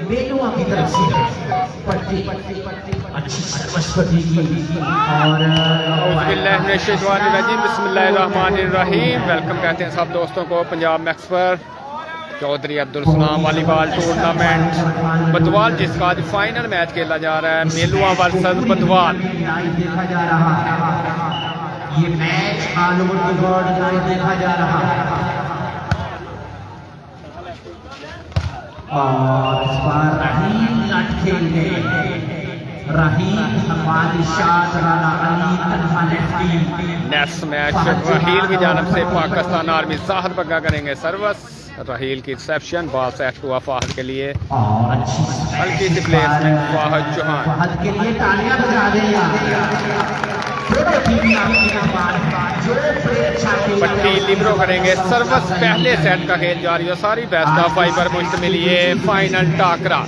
बेलुआ की तरफ से पट्टी अच्छी सर्वस्पति की और बिस्मिल्लाहिर्रहमानिर्रहीम। वेलकम कहते हैं सब दोस्तों को पंजाब मैक्स पर चौधरी अब्दुल सलाम वॉलीबॉल टूर्नामेंट बदवाल, जिसका आज फाइनल मैच खेला जा रहा है मेलुआ वर्सेस बदवाल। देखा जा रहा है ये match all over the world देखा जा रहा है और इस बार रहीम नट खेल गए। रहीम हमारी शाद राना अली तनहा लेफ्टी। नेक्स्ट मैच राहील की जानब से पाकिस्तान आर्मी जाहद बग्गा करेंगे सर्विस। राहील की रिसेप्शन बॉल सेट हुआ फाहद के लिए, हल्की सी प्लेसमेंट फाहद चौहान। फाहद के लिए तालियां बजा दें। पट्टी लिब्रो करेंगे सर्विस। पहले सेट का खेल जारी है, सारी बेस्ट ऑफ फाइव पर मुश्तमिल ये फाइनल टाकरा।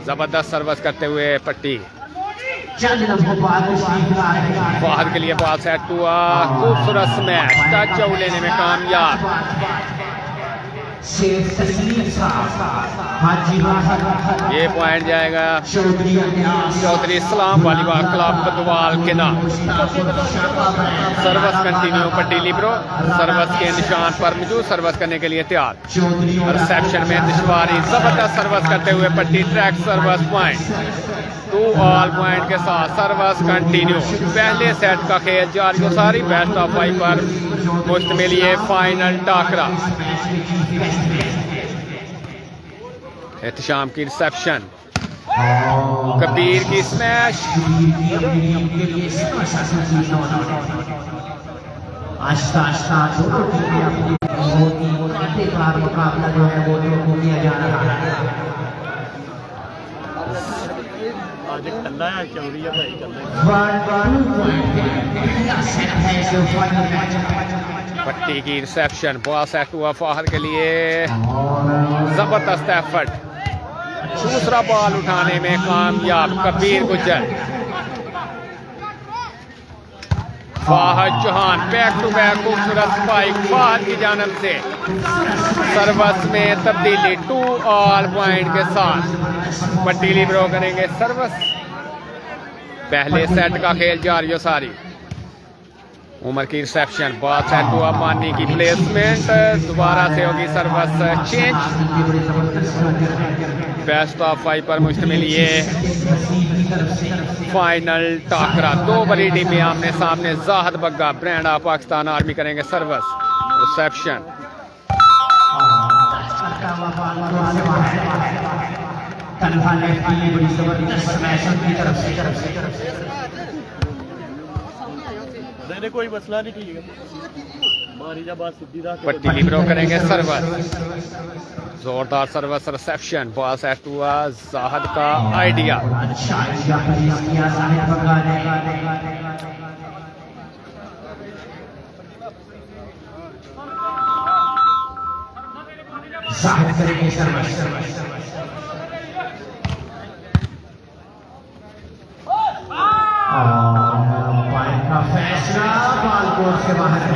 जबरदस्त सर्विस करते हुए पट्टी फाहद के लिए बॉल सेट हुआ। खूबसूरत स्मैश, टच आउट लेने में कामयाब। ये पॉइंट जाएगा चौधरी इस्लाम वॉलीबॉल क्लब बदवाल के नाम। सर्विस कंटिन्यू पट्टी लिब्रो सर्विस के निशान पर मौजूद, सर्विस करने के लिए तैयार। रिसेप्शन में दुश्वारी, जबरदस्त सर्विस करते हुए पट्टी track service point 2 all point के साथ सर्विस कंटिन्यू। पहले सेट का खेल जारी, सारी बेस्ट ऑफ 5 पर मुश्तमिल ये फाइनल टाकरा। एहतशाम की रिसेप्शन, कबीर की स्मैश, आस्ता आस्ता मुकाबला जो है वो किया जा रहा है। पट्टी की रिसेप्शन बॉल सेट हुआ फाहद के लिए, जबरदस्त एफर्ट, दूसरा बॉल उठाने में कामयाब Kabir Gujjar. Fahad Chauhan back to back खूबसूरत स्पाइक फाहद की जानब से। सर्विस में तब्दीली 2 ऑल पॉइंट के साथ पट्टी लिब्रो करेंगे सर्विस। पहले सेट का खेल जारी हो सारी। उमर की रिसेप्शन बॉल सेट हुआ, मानी की प्लेसमेंट, दोबारा से होगी सर्विस चेंज। बेस्ट ऑफ 5 पर मुश्तमिल ये फाइनल टाकरा। 2 बड़ी टीमें आमने सामने, Zahid Bagga brand of Pakistan army करेंगे सर्विस। रिसेप्शन कोई मसला नहीं, ठीक है। पट्टी लिब्रो करेंगे सर्विस, जोरदार सर्विस रिसेप्शन बॉल सेट हुआ, जाहद का आइडिया। जाहिर करेंगे सर्विस का फैसला बॉल कोर्ट से बाहर है।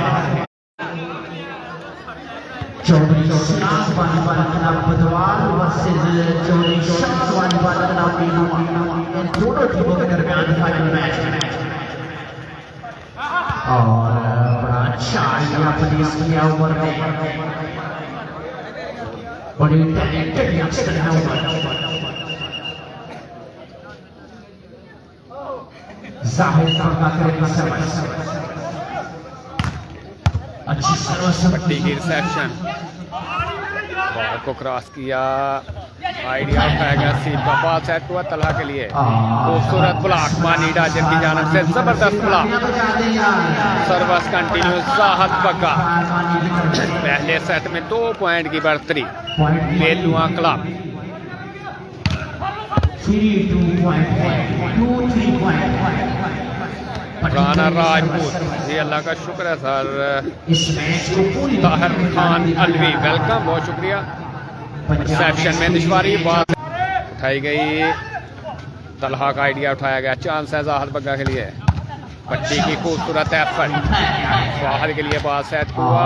Chaudhry Islam volleyball club Badwal versus Chaudhry Shams volleyball club Melua, इन दोनों टीमों के दरमियान फाइनल मैच है। और बड़ा अच्छा आइडिया प्लेस किया उमर ने, बड़ी टैलेंटेड यंगस्टर है उमर। जाहिर का करेगा सर्विस, अच्छी सर्विस। पट्टी की रिसेप्शन बॉल को क्रॉस किया, आइडिया उठाया गया, सीधा बॉल सेट हुआ तलहा के लिए। खूबसूरत ब्लॉक मानी डाजर की जानब से, जबरदस्त block. Service continue Zahid Bagga. पहले सेट में 2 पॉइंट की बढ़तरी मेलुआ क्लब। राना राजपूत, जी अल्लाह का शुक्र है सर। ताहिर खान अलवी, वेलकम, बहुत शुक्रिया। रिसेप्शन में दुश्वारी, बात उठाई गई, तलहा का आइडिया उठाया गया, चांस है जाहद बग्गा के लिए। पट्टी की खूबसूरत एफर्ट, फाहद के लिए बॉल सेट हुआ।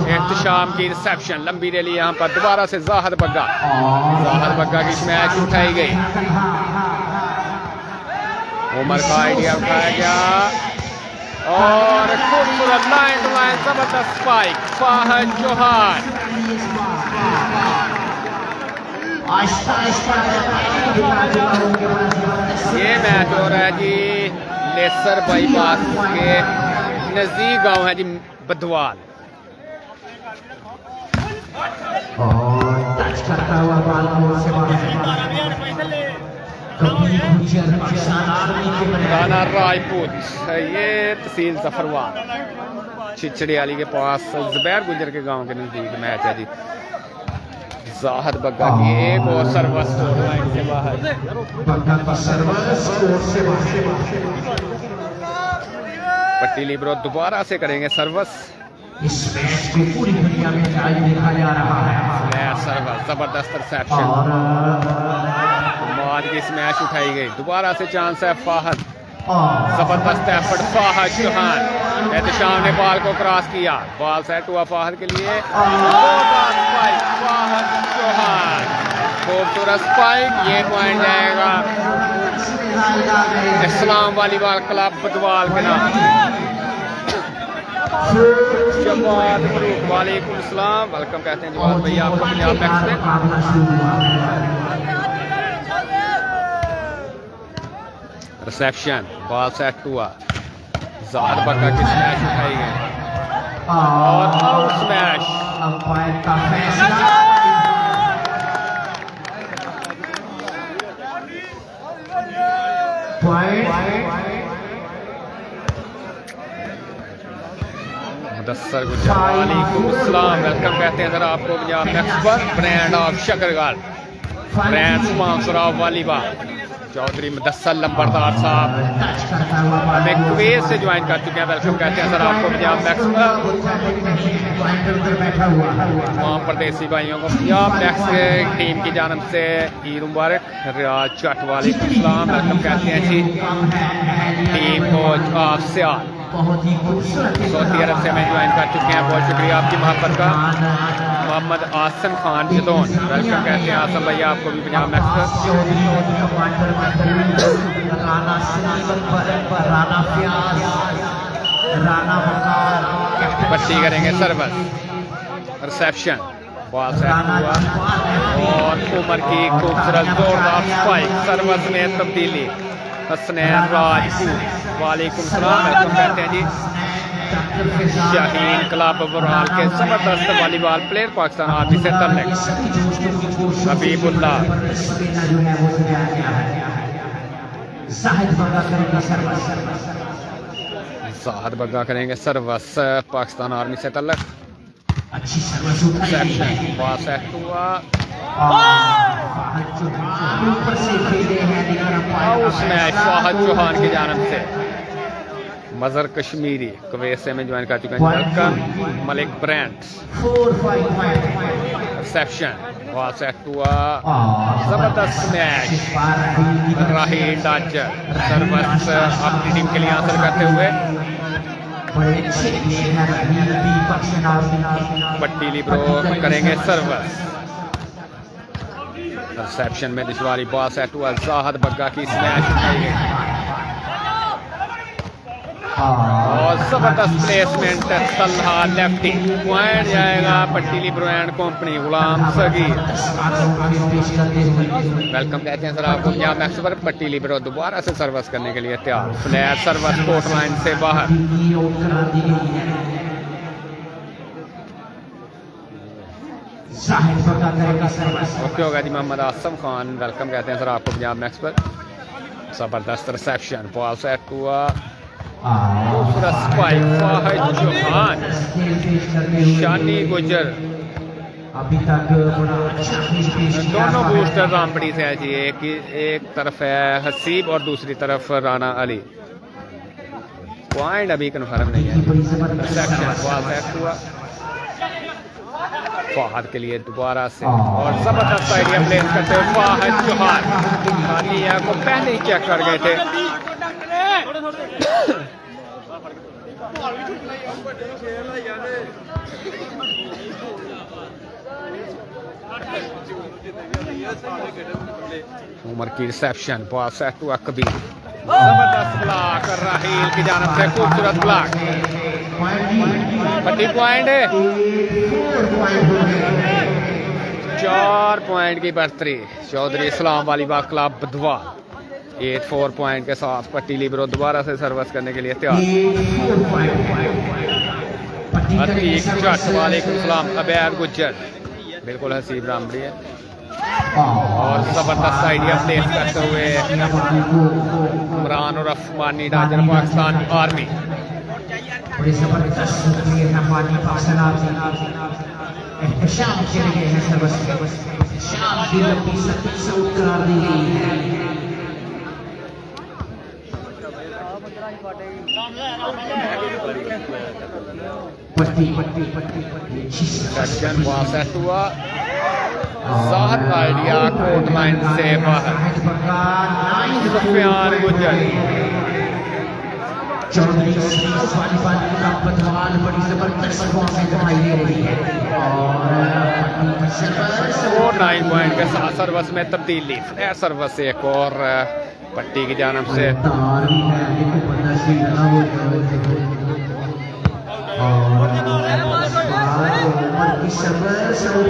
एहतशाम की रिसेप्शन, लंबी रैली यहाँ पर दोबारा से जाहद बग्गा की स्मैश उठाई गई। उमर का आइडिया उठाया गया और खूबसूरत लाइन टू लाइन जबरदस्त स्पाइक फाहद चौहान। ये मैच हो रहा है जी लेसर बाईपास के नजदीक गांव है जी बदवाल। और टच करता हुआ बॉल को से राना राजपूत, ये तहसील जफरवान छिछड़ी वाली के पास जुबैर गुजर के गांव के नजदीक मैच है जी। जाहद बग्गा की एक और सर्विस लाइन से बाहर, पट्टी लिब्रो दोबारा से करेंगे सर्विस। इस मैच को पूरी दुनिया में लाइव देखा जा रहा है। सर्विस जबरदस्त रिसेप्शन, आज की स्मैश उठाई गई। दोबारा से चांस है फाहद, जबरदस्त एफर्ट फाहद चौहान। एहतशाम ने बॉल को क्रॉस किया, बॉल सेट हुआ फाहद के लिए। फाहद चौहान खूबसूरत स्पाइक, ये पॉइंट जाएगा इस्लाम वॉलीबॉल क्लब बदवाल के नाम। वालेकुम सलाम, वेलकम कहते हैं जवाब भैया आपको पंजाब मैक्स में। रिसेप्शन, बॉल सेट हुआ, जाहद बग्गा की स्मैश उठाई गई और आउट स्मैश। अंपायर का फैसला। मुदस्सर गुजर वालेकुम अस्सलाम, वेलकम कहते हैं सर आपको पंजाब मैक्स पर। Brand of Shakargarh, brand sponsor of volleyball Chaudhry Mudassar Lambardar साहब हमें कुवैत से ज्वाइन कर चुके हैं। वेलकम कहते हैं सर आपको पंजाब मैक्स पर। तमाम परदेसी भाइयों को पंजाब मैक्स टीम की जानब से ईद मुबारक। रियाज चट वालेकुम सलाम, वेलकम कहते हैं जी team coach of Sial Saudi Arabia से हमें ज्वाइन कर चुके हैं। बहुत शुक्रिया आपकी मोहब्बत का। मोहम्मद आसम खान जदौन, वेलकम कहते हैं आसम भैया आपको भी पंजाब मैक्स पर। पट्टी करेंगे सर्विस, रिसेप्शन, बॉल सेट हुआ और उमर की खूबसूरत जोरदार स्पाइक, सर्विस में तब्दीली। हसनैन राजपूत वालेकुम सलाम, वेलकम कहते हैं जी शाहीन क्लब बराल के जबरदस्त वॉलीबॉल प्लेयर पाकिस्तान आर्मी से तल्लुक हबीबुल्लाह। जाहद बग्गा करेंगे सर्विस, पाकिस्तान आर्मी से तल्लुक। बॉल सेट हुआ, स्मैश फाहद चौहान की जानब से। मजर कश्मीरी कुवैत से में ज्वाइन कर चुके हैं। Welcome Malik brand. Reception, ball set हुआ, जबरदस्त स्मैश राही डाचर, सर्विस अपनी टीम के लिए हासिल करते हुए। पट्टी लिब्रो करेंगे सर्विस, रिसेप्शन में दिशवारी, बॉल सेट हुआ, जाहद बग्गा की स्मैश उठाई गई और जबरदस्त प्लेसमेंट तल्हा लेफ्टी। पॉइंट जाएगा Patti libero and company Ghulam Saghir. Welcome कहते हैं सर आपको पंजाब मैक्स पर। पट्टी लिब्रो दोबारा से सर्विस करने के लिए तैयार। फ्लैट सर्विस कोर्ट लाइन से बाहर। ओके होगा जी मोहम्मद आसम खान, वेलकम कहते हैं सर आपको पंजाब मैक्स पर। जबरदस्त रिसेप्शन, बॉल सेट हुआ, दूसरा स्पाइक फाहद चौहान, शानी गुजर। अभी तक दोनों बूस्टर रामबड़ी से है जी, एक तरफ है हसीब और दूसरी तरफ राना अली। पॉइंट अभी कंफर्म नहीं है। रिसेप्शन, बॉल सेट हुआ फाहद के लिए दोबारा से और जबरदस्त आइडिया प्लेस करते हुए फाहद चौहान खालिया को पहले ही चेक कर गए थे। उमर की रिसेप्शन पास है टू कबीर, जबरदस्त ब्लॉक राहील की जानब से खूबसूरत ब्लॉक, पट्टी पॉइंट है 4 पॉइंट की बढ़तरी चौधरी इस्लाम वाली बाग क्लब बुधवार 8-4 पॉइंट के साथ पट्टी लिबरो दोबारा से सर्विस करने के लिए तैयार। वालेकुम सलाम अबैर गुज्जर, बिल्कुल हसीब रामड़ी है और जबरदस्त आइडिया प्लेस करते हुए इमरान और अफमानी डाजर पाकिस्तान आर्मी। बड़ी जबरदस्त एहतशाम किए गए हैं, सर्वस शाम की लंबी सख्त से करार दी गई है। पट्टी पट्टी पट्टी पट्टी सेक्शन वहां से हुआ जाहद आइडिया कोर्ट लाइन से बाहर सुफियान गुजर चौधरी का पतवाल बड़ी जबरदस्त से दिखाई दे रही है और 9 पॉइंट के साथ सर्वस में तब्दीली सर्वस एक और पट्टी की जानब से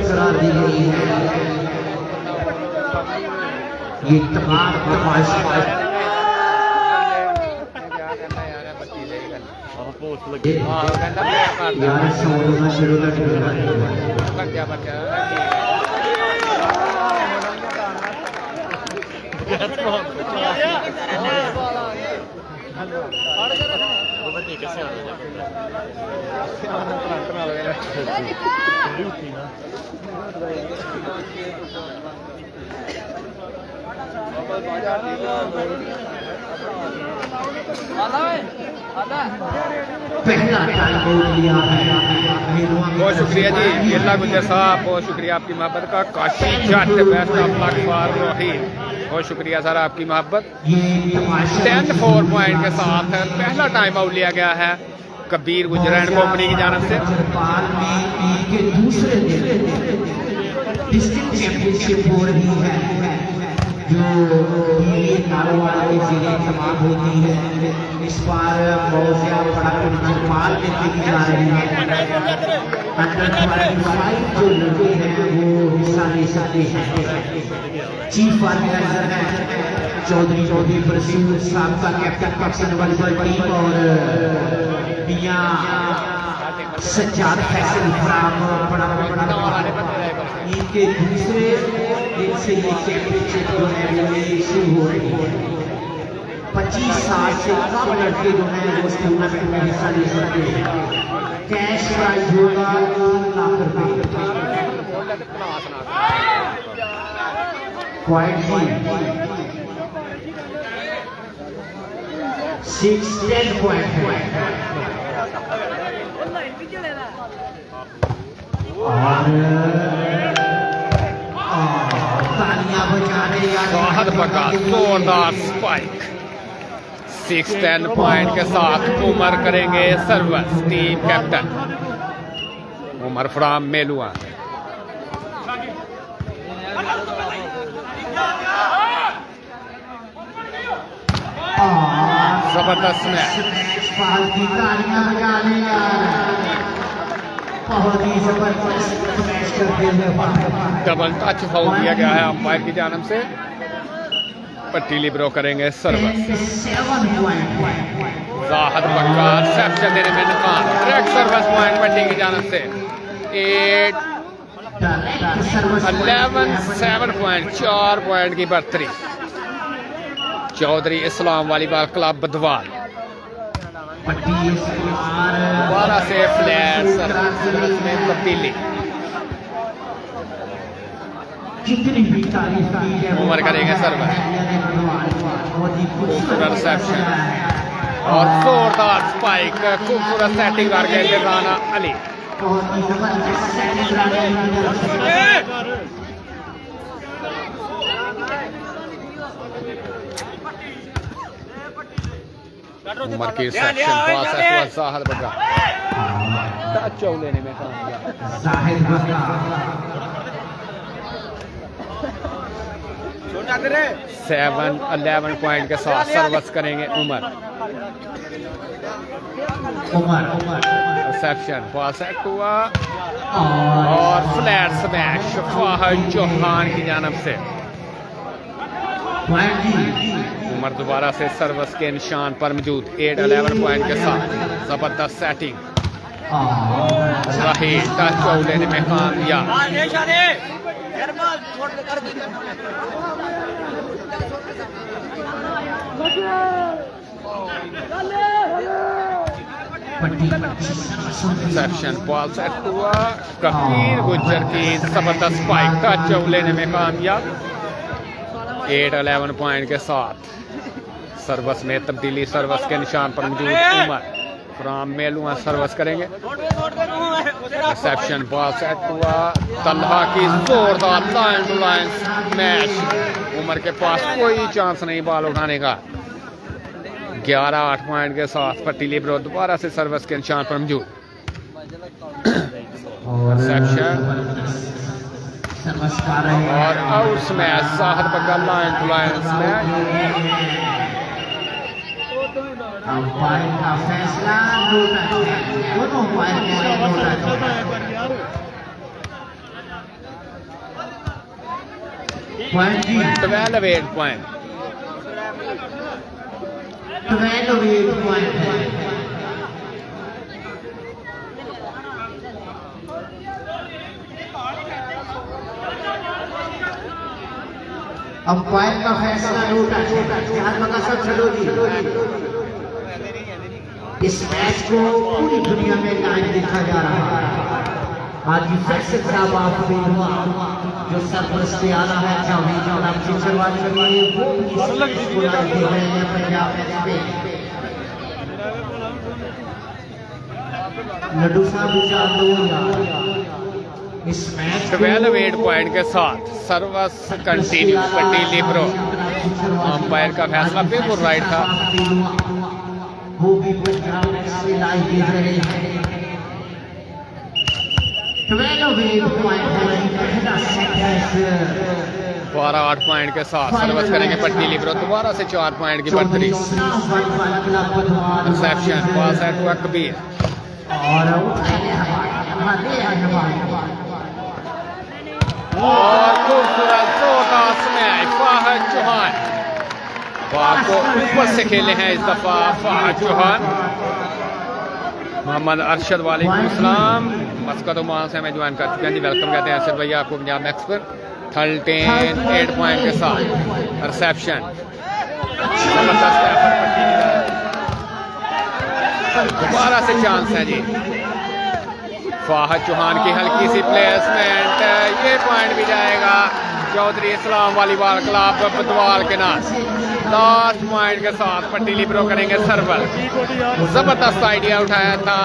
करार दी गई है। ये तमाम यार सौदा शुरू कर पहला टाइम लिया है। बहुत शुक्रिया जी केला गुजर साहब, बहुत शुक्रिया आपकी मोहब्बत का। Kashi Jatt best of luck for Rohit, बहुत शुक्रिया सर आपकी मोहब्बत। 10-4 पॉइंट के साथ पहला टाइम आउट लिया गया है कबीर गुजर एंड कंपनी की जानब से। दूसरे डिस्ट्रिक्ट चैंपियनशिप हो रही है जो नारोवाल के जिले तमाम होती है। इस बार मौजा बड़ा जरपाल में खेली जा रही है। अंडर 25 जो लड़के हैं वो हिस्सा ले सकते हैं। चीफ ऑर्गेनाइजर है चौधरी प्रसून साहब का कैप्टन पाकिस्तान वॉलीबॉल टीम और मियां सज्जाद फैसल फराम बड़ा इनके दूसरे दिन से ये चैंपियनशिप जो है वो शुरू हो रही है। 25 साल से कम लड़के जो हैं वो इस टूर्नामेंट में हिस्सा ले सकते हैं। कैश प्राइज होगा 3 लाख रुपए। पॉइंट 6-10 पॉइंट है और तालियां बजा रहे बहुत बका जोरदार स्पाइक 6-10 पॉइंट के साथ उमर करेंगे service. Team captain Umar from Melua. जबरदस्त मैच, की तालियां बजा रहे बहुत ही जबरदस्त मैच करते हुए डबल टच फाउल दिया गया है अंपायर की जानब से। पट्टी लिब्रो करेंगे सर्विस। जाहद बक्का रिसेप्शन देने में नाकाम। डायरेक्ट सर्विस पॉइंट पट्टी की जानब से 11-7 पॉइंट 4 पॉइंट की बढ़तरी चौधरी इस्लाम वाली बाग क्लब बुधवार। दोबारा से फ्लैट सर्विस में तब्दीली। जितनी भी तारीफ की है उमर करेंगे सर्विस। खूबसूरत रिसेप्शन और जोरदार स्पाइक, खूबसूरत सेटिंग करके राना अली। बहुत ही जबरदस्त सेटिंग उमर की रिसेप्शन पास है जाहद बगा। टच आउट लेने में कामयाब। जाहिद बका 7-11 पॉइंट के साथ सर्विस करेंगे उमर। रिसेप्शन बॉल सेट हुआ और फ्लैट स्मैश फाहद चौहान की जानब से। उमर दोबारा से सर्विस के निशान पर मौजूद 8-11 पॉइंट के साथ जबरदस्त सेटिंग। रही टच आउट लेने में कामयाब। रिसेप्शन बॉल सेट हुआ कबीर गुज्जर की जबरदस्त स्पाइक टच आउट लेने में कामयाब। 8-11 पॉइंट के साथ सर्विस में तब्दीली। सर्विस के निशान पर मौजूद उमर फ्राम मेलुआ सर्विस करेंगे। रिसेप्शन बॉल सेट हुआ तलहा की जोरदार line to line smash. Umar के पास कोई चांस नहीं बॉल उठाने का। 11-8 पॉइंट के साथ पट्टी लिब्रो दोबारा से सर्विस के निशान पर मौजूद। रिसेप्शन और आउट स्मैश साहद बका line to line smash. Umpire का फैसला नो टच है। दोनों अंपायर के नो टच पॉइंट 12-8 पॉइंट। 12 पॉइंट है। अंपायर का फैसला नो टच है। सब छड़ोगी। इस मैच को पूरी दुनिया में लाइव देखा जा रहा है। आज फिर से खराब आफरीन हुआ जो सरपरस्त पे आना है जावेद नाम से चलवाने के लिए वो भी लाइव देख रहे हैं पंजाब मैच पे। लड्डू साहब विचार लो इस मैच 12-8 पॉइंट के साथ सर्विस कंटिन्यू पट्टी लिब्रो। अंपायर का फैसला बिल्कुल राइट था। वो भी पंजाब में लाइव देख रहे हैं। 12 पॉइंट है। पहला सेट है 12-8 पॉइंट के साथ सर्विस करेंगे पट्टी लिब्रो दोबारा से 4 पॉइंट की बढ़तरी। रिसेप्शन बॉल सेट हुआ कबीर और खूबसूरत जोरदार स्मैश फाहद चौहान। बॉल को ऊपर से खेले हैं इस दफा फाहद चौहान। मोहम्मद अरशद वालेकुम अस्सलाम मस्कत ओमान से हमें ज्वाइन कर चुके हैं जी। वेलकम कहते हैं अरशद भैया आपको पंजाब मैक्स पर। 13-8 पॉइंट के साथ रिसेप्शन दोबारा से चांस है जी। फाहद चौहान की हल्की सी प्लेसमेंट ये पॉइंट भी जाएगा। चौधरी इस्लाम वालीबाल क्लब बदवाल के नाम लास्ट पॉइंट के साथ पट्टी लिब्रो करेंगे सर्वर। जबरदस्त आइडिया उठाया था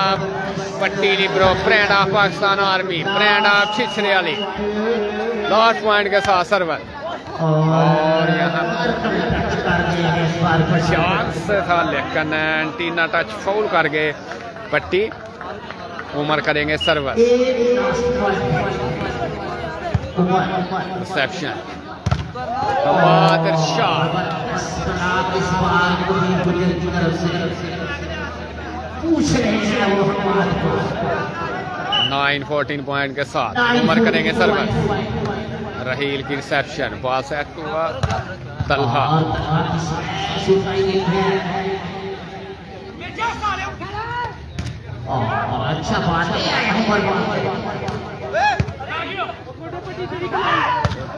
पट्टी लिब्रो brand of Pakistan army brand of Chichre Ali. Last point के साथ सर्वर और यहाँ चांस था लेकिन एंटीना टच फाउल कर गए पट्टी। उमर करेंगे server. Reception Bahadur Shah 9-14 point के साथ उमर करेंगे सर्वर। रहील की रिसेप्शन बॉल सेट हुआ तलहा अच्छा बात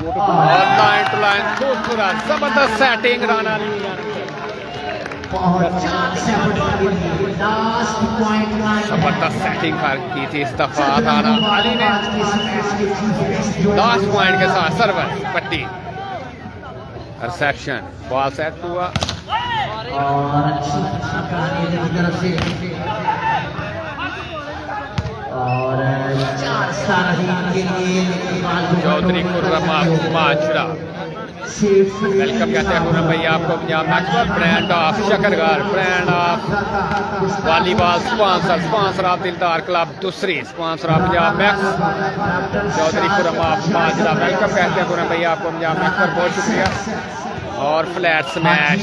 और लाइन टू लाइन खूबसूरत जबरदस्त सेटिंग राना जबरदस्त सेटिंग की थी इस दफा राना अली ने। लास्ट पॉइंट के साथ सर्वर पट्टी। रिसेप्शन बॉल सेट हुआ और चौधरी खुर्रम माजरा वेलकम कहते हैं पूनम भैया आपको Punjab Maxwell brand of Shakargarh, brand of volleyball sponsor of Dildar club दूसरी, sponsor of Punjab Max Chaudhry Puram of Majra. Welcome कहते हैं पूनम भैया आपको पंजाब मैक्स पर, बहुत शुक्रिया। और flat smash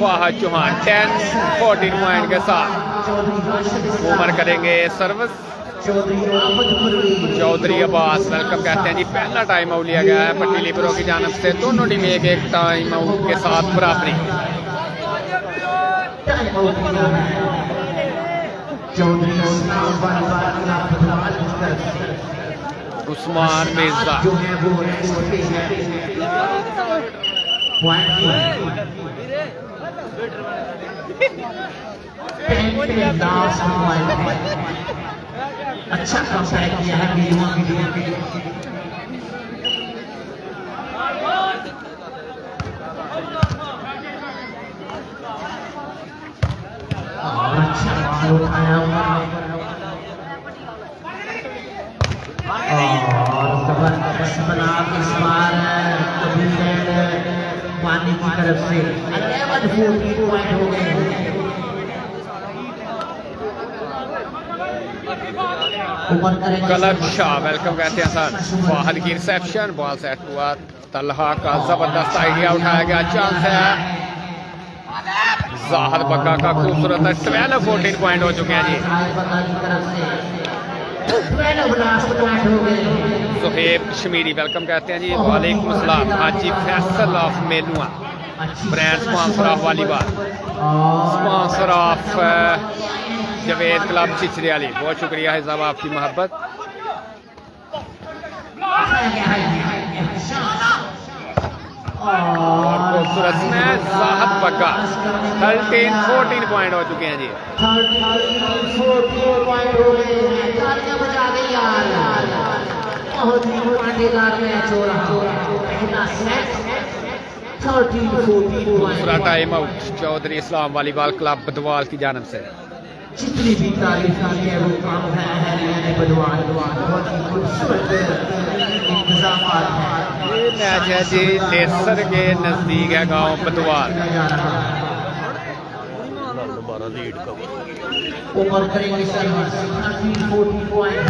Fahad Chauhan 10-14 point के साथ ओवर करेंगे सर्विस चौधरी अब्बास। वेलकम कहते हैं जी। पहला टाइम आउट लिया गया है पट्टी प्रो की जानब से, दोनों टीम एक टाइम आउट के साथ बराबरी। उस्मान मिर्जा अच्छा कंपेयर किया है वीडियो और अच्छा माल उठाया और जबरदस्त बना इस बार पानी की तरफ से 11-14 पॉइंट हो गए। कलर शाह वेलकम कहते हैं सर। फाहद की रिसेप्शन, बॉल सेट हुआ, तलहा का जबरदस्त आइडिया उठाया गया, चांस है जाहद बक्का का खूबसूरत है। 12-14 पॉइंट हो चुके हैं जी। सुहेब कश्मीरी वेलकम कहते हैं जी। वालेकुम अस्सलाम। Haji Faisal of Menua, brand sponsor of volleyball, sponsor of Javed club Chichre Wali, बहुत शुक्रिया है साहब आपकी मोहब्बत। और खूबसूरत में जाहद बक्का 13-14 पॉइंट हो चुके हैं जी। 13-14 पॉइंट हो गए हैं। बजा गई यार, बहुत ही मजेदार मैच हो रहा है। 13-14 दूसरा time out Chaudhary Islam volleyball club बदवाल की जानब से। जितनी भी तारीफ की है वो काम है बदवाल, बहुत ही खूबसूरत इंतजामात हैं। ये मैच है जी लेसर के नजदीक है गांव बदवाल। ओवर करेंगे सर्विस 13-14 पॉइंट।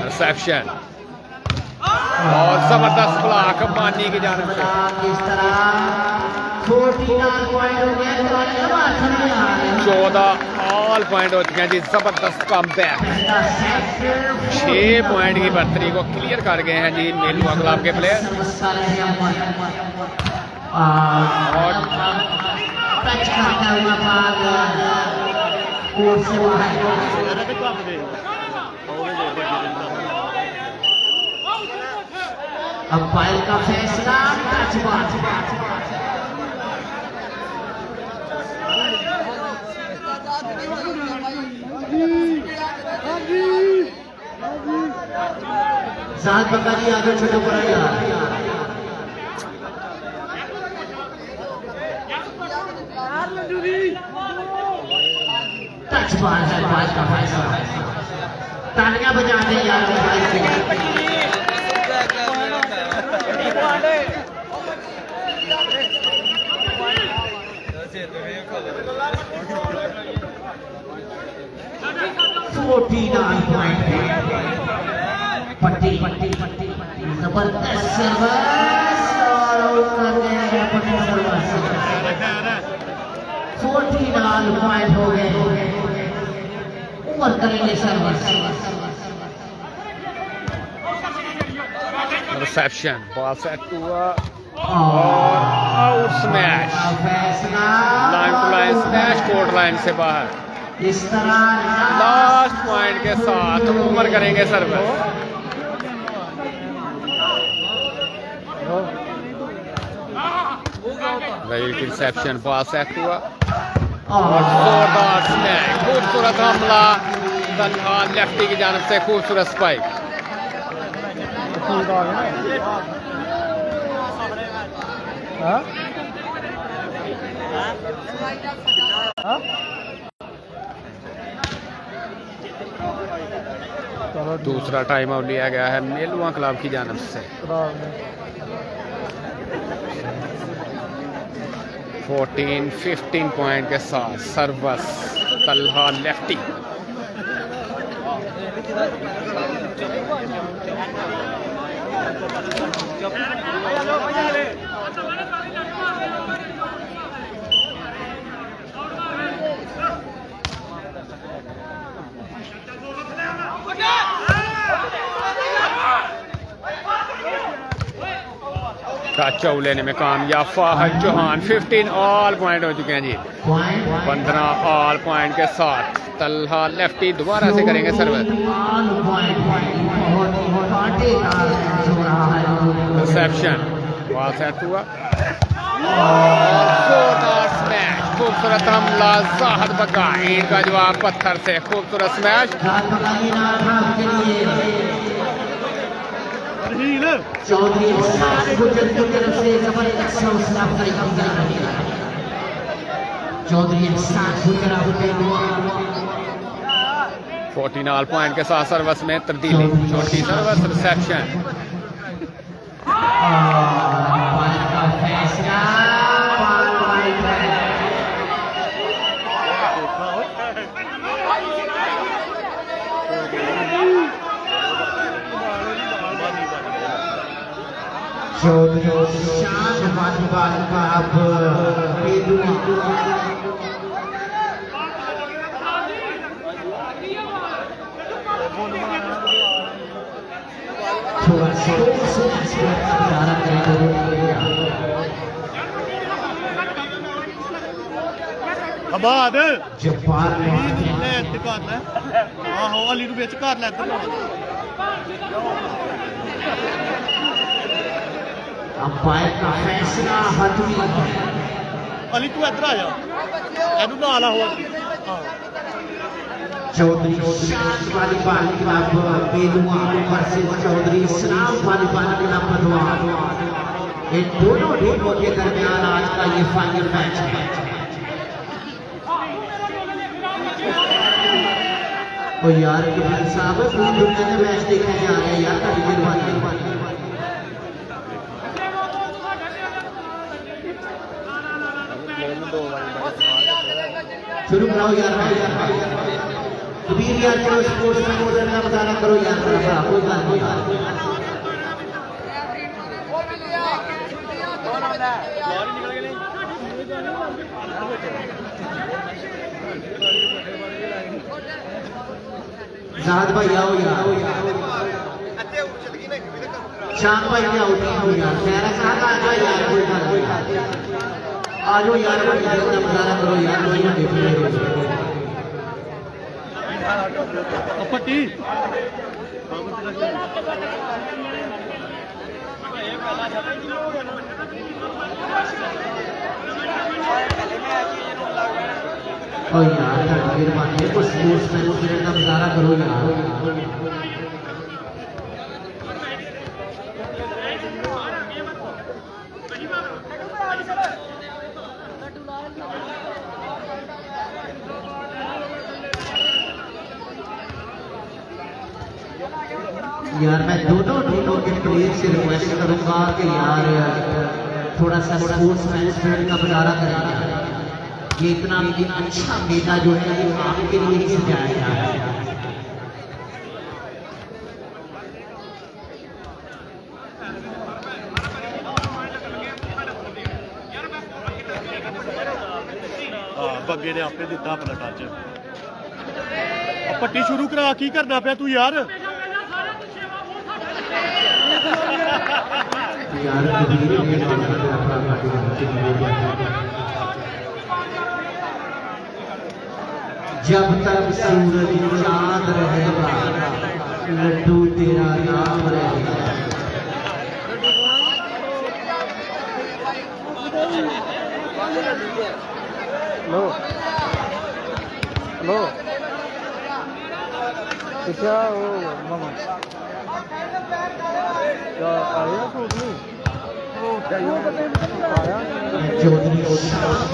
रिसेप्शन और जबरदस्त ब्लॉक पानी की जानब से। इस तरह 49 पॉइंट हो गए। 14 ऑल पॉइंट हो चुके हैं जी। जबरदस्त कमबैक 6 पॉइंट की बढ़तरी को क्लियर कर गए हैं जी मेलुआ क्लब के प्लेयर। और अंपायर का फैसला साथ बका जी आगे छोटे पड़ेगा। टच बॉल है, बॉल का फैसला। तालियां बजा दे यार भाई को। पट्टी जबरदस्त सर्विस और आउट कर गए हैं पट्टी सर्विस। 49 पॉइंट हो गए। ऊपर करेंगे सर्विस। रिसेप्शन बॉल सेट हुआ और out smash, line to line smash, court line से बाहर। इस तरह लास्ट पॉइंट के साथ ओवर करेंगे सर्विस। रिसेप्शन बॉल सेट हुआ और जोरदार स्मैश, खूबसूरत हमला तन्हा लेफ्टी की जानब से, खूबसूरत स्पाइक। दूसरा टाइम आउट लिया गया है मेलुआ क्लब की जानब से। 14-15 पॉइंट के साथ सर्वस तलहा लेफ्टी। चौक लेने में कामयाब फाहद चौहान। 15 ऑल पॉइंट हो चुके हैं जी। 15 ऑल पॉइंट के साथ तलहा लेफ्टी दोबारा से करेंगे सर्विस। रिसेप्शन बॉल सेट हुआ, स्मैश, खूबसूरत हमला जाहद बका, ईंट का जवाब पत्थर से, खूबसूरत स्मैश। चौधरी गुजर की तरफ से जबरदस्त हौसला अफजाई की जा रही है। चौधरी 14 ऑल पॉइंट के साथ सर्विस में तब्दीली, छोटी सर्विस रिसेप्शन। का फैसला चौधरी शान वालीबाल का अब थोड़ा आबाद जब्बार आहो अली नूं विच घर लै अंपायर का फैसला हतमी है। अली तू इधर आ जा, एनू नाल हो। चौधरी शान volleyball club बेलुआ versus Chaudhary Islam volleyball club पदवा, इन दोनों टीमों के दरमियान आज का ये फाइनल मैच है। ओ यार कबीर साहब पूरी दुनिया में मैच देखने जा रहे हैं यार, कभी गिरवानी शुरू कराओ यार, कबीर यार चलो स्पोर्ट्स में मोटर का मजाक करो यार, कोई बात नहीं। जाद भाई आओ यार, शान भाई क्या उठी यार, मेरा साथ आ जाओ यार, कोई बात नहीं। आ जाओ यार, मजाक करो यार, पट्टी और यार मेहरबानी कुछ स्पोर्ट्स में का मुजाहरा करो यार। यार मैं दोनों टीमों के प्लेयर से रिक्वेस्ट करूंगा कि यार थोड़ा सा स्पोर्ट्स मैनेजमेंट का मुजाहरा करें। ये इतना अच्छा मेला जो है ये आपके लिए ही सजाया जा रहा है। बग्गे ने आपने दिता अपना टच। पट्टी शुरू करा, की करना पाया तू यार। जब तक सूरज चांद रहेगा लड्डू तेरा नाम रहेगा। लो लो क्या वो मामा क्या आया सूट नहीं चौधरी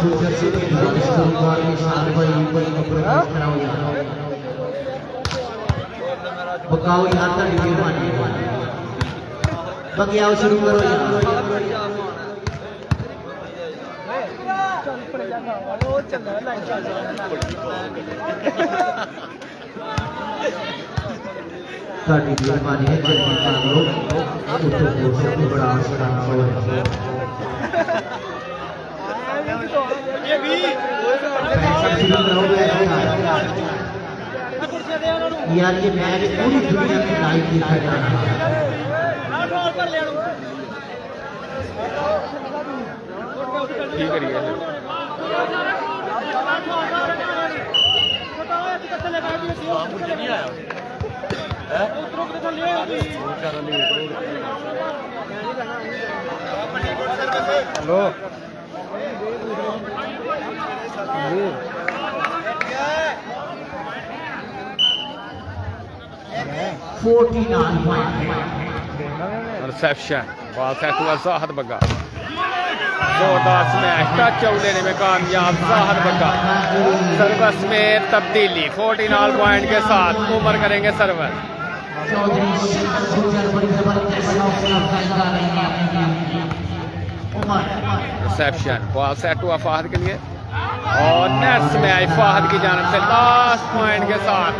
गुजर से गुजर शान भाई कराओ यार, बकाओ यार का मेहरबानी बगियाओ शुरू करो यार। ਤੁਹਾਡੀ ਮਿਹਰਬਾਨੀ ਹੈ ਜਲਦੀ ਕਰ ਲਓ ਉਹ ਤੋਂ ਬੜਾ ਆਸਰਾ ਹੋਇਆ ਇਹ ਵੀ यार ये मैच पूरी दुनिया में लाइव देखा जा रहा है ठीक करिए hello 49 point reception ball set हुआ जाहद बग्गा जोरदार स्मैश टच आउट लेने में कामयाब जाहद बग्गा सर्विस में तब्दीली 49 पॉइंट के साथ उमर करेंगे सर्विस रिसेप्शन बॉल सेट हुआ फाहद के लिए और नेट्स में आई फाहद की जानब से लास्ट पॉइंट के साथ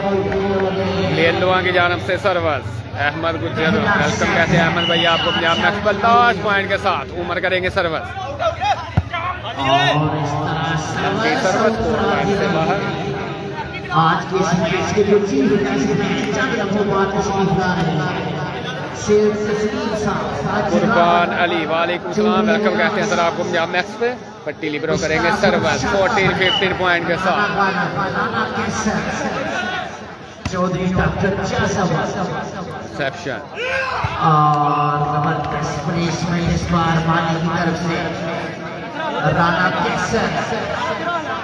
लेलुआ की जानब से सर्विस अहमद गुजर वेलकम कहते हैं अहमद भाई आपको पंजाब नेक्स्ट पर लास्ट पॉइंट के साथ उमर करेंगे सर्विस सर्विस से बाहर आज के इस मैच के जो चीफ कुर्बान अली वालेकुम सलाम वेलकम कहते हैं सर आपको पंजाब मैक्स पे पट्टी लिब्रो करेंगे सर्विस 14-15 पॉइंट के साथ चौधरी डॉक्टर रिसेप्शन और जबरदस्त प्लेसमेंट इस बार माली की तरफ से राणा केसर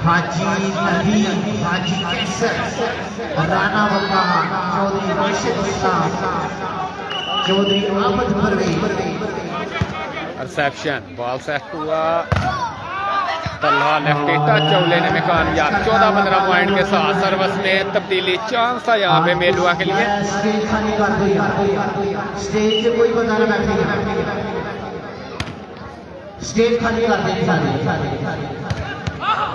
हाजी नदीम हाजी केसर राणा वल्ला Chaudhry Rashid Islam Chaudhry Ahmad Pervez reception ball set हुआ तल्हा लेफ्टी टच आउट लेने में कामयाब 14-15 पॉइंट के साथ सर्विस में तब्दीली चांस था यहाँ पे मेलुआ के लिए स्टेज खाली कर दो यार स्टेज से कोई बंदा ना बैठेगा स्टेज खाली कर दे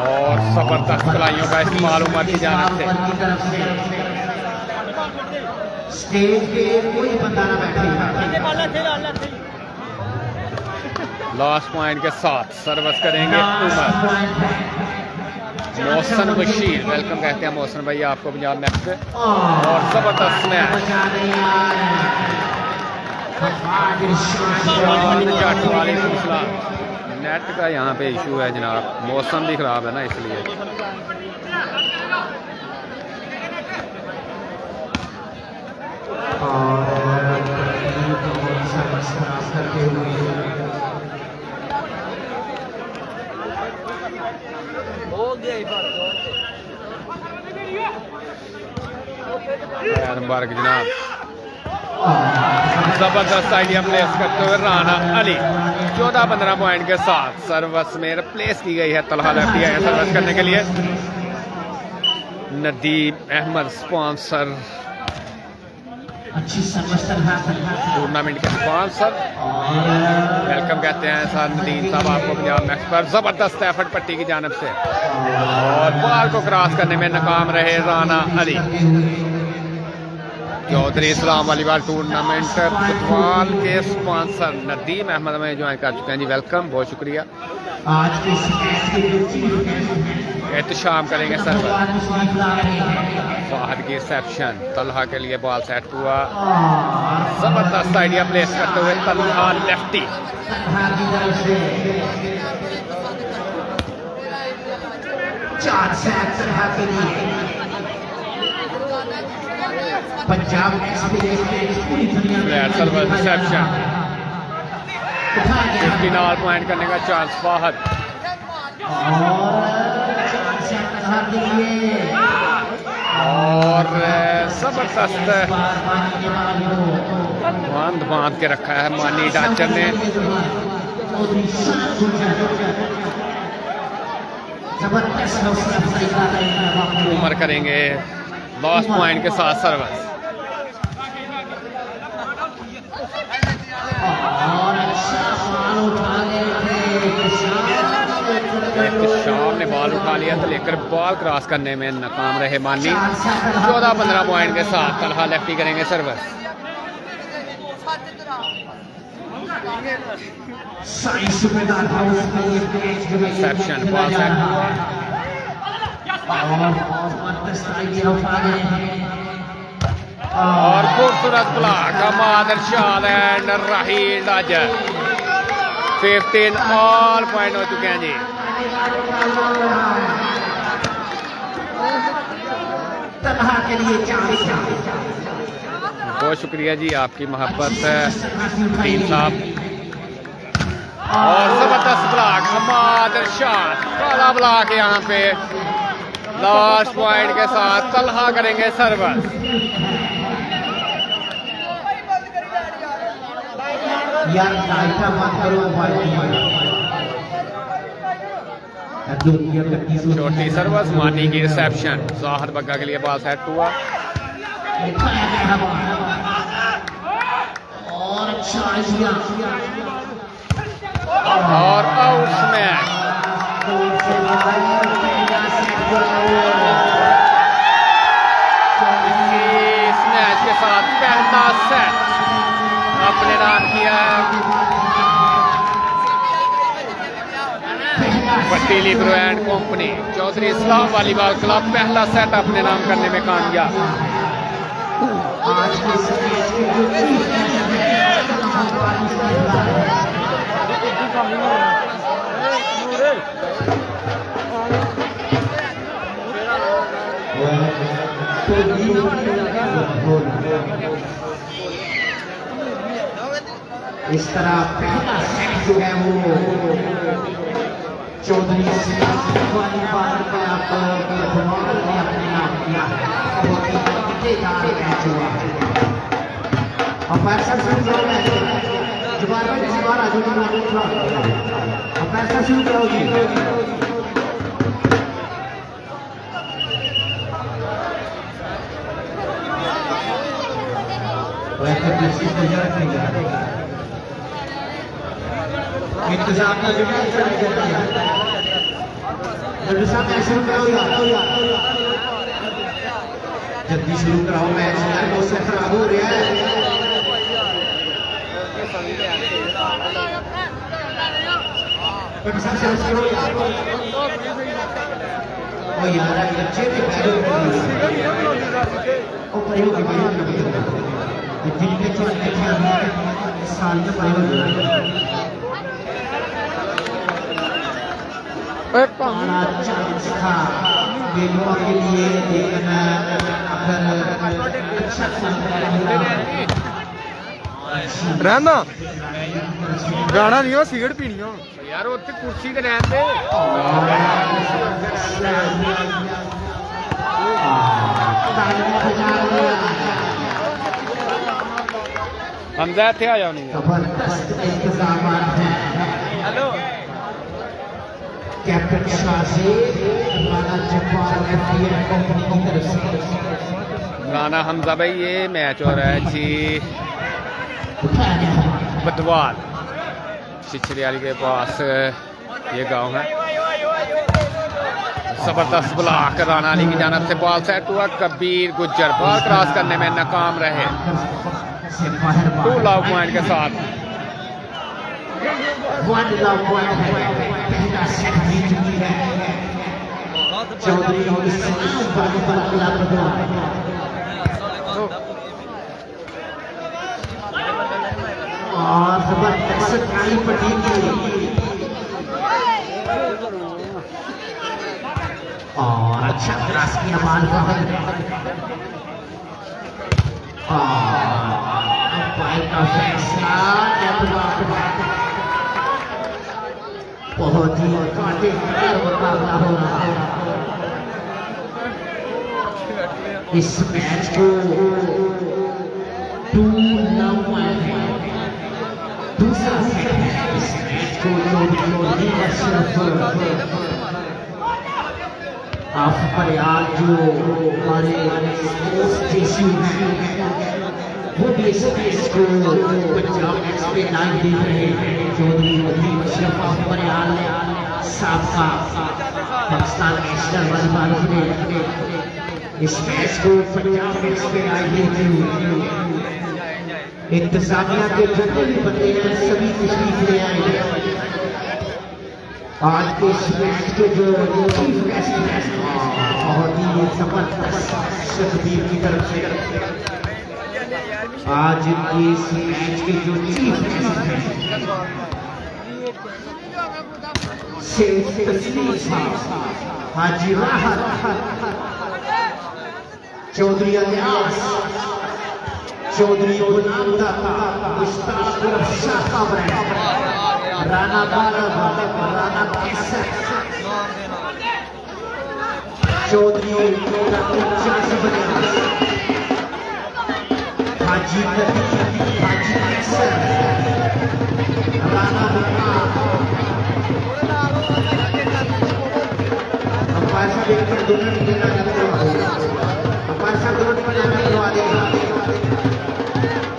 और जबरदस्त खिलाड़ियों का इस्तेमाल उमर की जानब से स्टेज पे कोई बंदा ना बैठेगा लास्ट पॉइंट के साथ सर्विस करेंगे उमर मोहसन बशीर वेलकम कहते हैं मोहसन भाई आपको पंजाब मैक्स पे और जबरदस्त मैच वालेकुम सलाम नेट का यहाँ पे इशू है जनाब मौसम भी ख़राब है ना इसलिए मुबारक जनाब जबरदस्त आइडिया प्लेस करते हुए राना अली 14-15 पॉइंट के साथ सर्विस में रिप्लेस की गई है तलहा लेफ्टी है सर्विस करने के लिए नदीम अहमद स्पॉन्सर टूर्नामेंट के स्पॉन्सर वेलकम कहते हैं सर नदीम साहब आपको पंजाब मैक्स पर जबरदस्त एफर्ट पट्टी की जानब से और बॉल को क्रॉस करने में नाकाम रहे Rana Ali Chaudhary Islam volleyball tournament football के स्पॉन्सर नदीम अहमद में ज्वाइन कर चुके हैं जी वेलकम बहुत शुक्रिया एहतशाम करेंगे सर फाहद की रिसेप्शन तलहा के लिए बॉल सेट हुआ जबरदस्त आइडिया प्लेस करते हुए Talha lefty Punjab reception 59 point करने का चांस फाहद और जबरदस्त बांध के रखा है मानी डांचर ने उमर करेंगे लास्ट पॉइंट के साथ सर्विस एहतशाम ने बॉल उठा लिया तो लेकर बॉल क्रॉस करने में नाकाम रहे मानी। 14-15 पॉइंट के साथ तलहा लेफ्टी करेंगे सर्विस। रिसेप्शन बॉल सेट और खूबसूरत block Ahmad Irshad and Raheel Dajar. 15 all point हो चुके हैं जी। बहुत शुक्रिया जी आपकी मोहब्बत टीम साहब। और जबरदस्त ब्लॉक अहमद इरशाद, काला ब्लॉक यहाँ पे। लास्ट पॉइंट के साथ तलहा करेंगे सर्विस। छोटी सर्विस मानी की रिसेप्शन। जाहिर बग्गा के लिए बॉल सेट हुआ और आउट स्मैश। इस मैच के साथ पहला सेट अपने नाम किया है। पट्टीली grow and company Chaudhry Islam volleyball club पहला सेट अपने नाम करने में कामयाब। इस तरह पहला सेट जो है वो चौधरी वॉलीबॉल क्लब ने अपने नाम किया है। बहुत ही मजेदार मैच हुआ है। और पैसा शुरू करो मैच जुबान में जुबान और पैसा शुरू करो जी। इंतजाम का शुरू करो जल्दी शुरू कराओ मैच यार, मौसम खराब हो रहा है। यार बच्चे भी साल के चांस था बेलुआ के लिए, लेकिन अगर अच्छा रहना गाना नहीं हो सिगरेट पीनी हो यार उत्थे कुर्सी ते रहते हमजा इत्थे आ जाओ नहीं। जबरदस्त इंतजाम है। Hello captain Shahzeb Rana Jabbar FDM company की तरफ से। राणा हमजा भाई ये मैच हो रहा है जी बदवाल छिछरियाली के पास ये गांव है। जबरदस्त ब्लॉक राणा अली की जानब से बॉल सेट हुआ। कबीर गुज्जर बॉल क्रॉस करने में नाकाम रहे। 2 लव पॉइंट के साथ चौधरी और जबरदस्त काली पट्टी और अच्छा क्रॉस किया बॉल अंपायर का फैसला बहुत ही कांटेदार मुकाबला हो रहा है। इस मैच को 2 लव पॉइंट है। दूसरा सेट है इस मैच को प्रयाग जो हमारे स्पोर्ट्स टीसी हैं वो भी इस मैच को पंजाब एक्सप्रेस लाइव देख रहे हैं। चौधरी अशरफ प्रयाग साबका पाकिस्तान नेशनल बल्लेबाज ने इस मैच को पंजाब मैच के आगे इंतजामिया के जितने भी बंदे हैं सभी तशरीफ ले आए। आज के इस मैच के जो चीफ गेस्ट हैं बहुत ही जबरदस्त शख्सियत की तरफ से आज के इस मैच के जो चीफ गेस्ट हैं शेख तस्लीम साहब, हाजी राहत, चौधरी अलियास, चौधरी गुलाम दाता, मुश्ताक शाह साहब, राणा बाला, राणा कैसर, चौधरी हाजी नदी, हाजी कैसर, राणा बाला,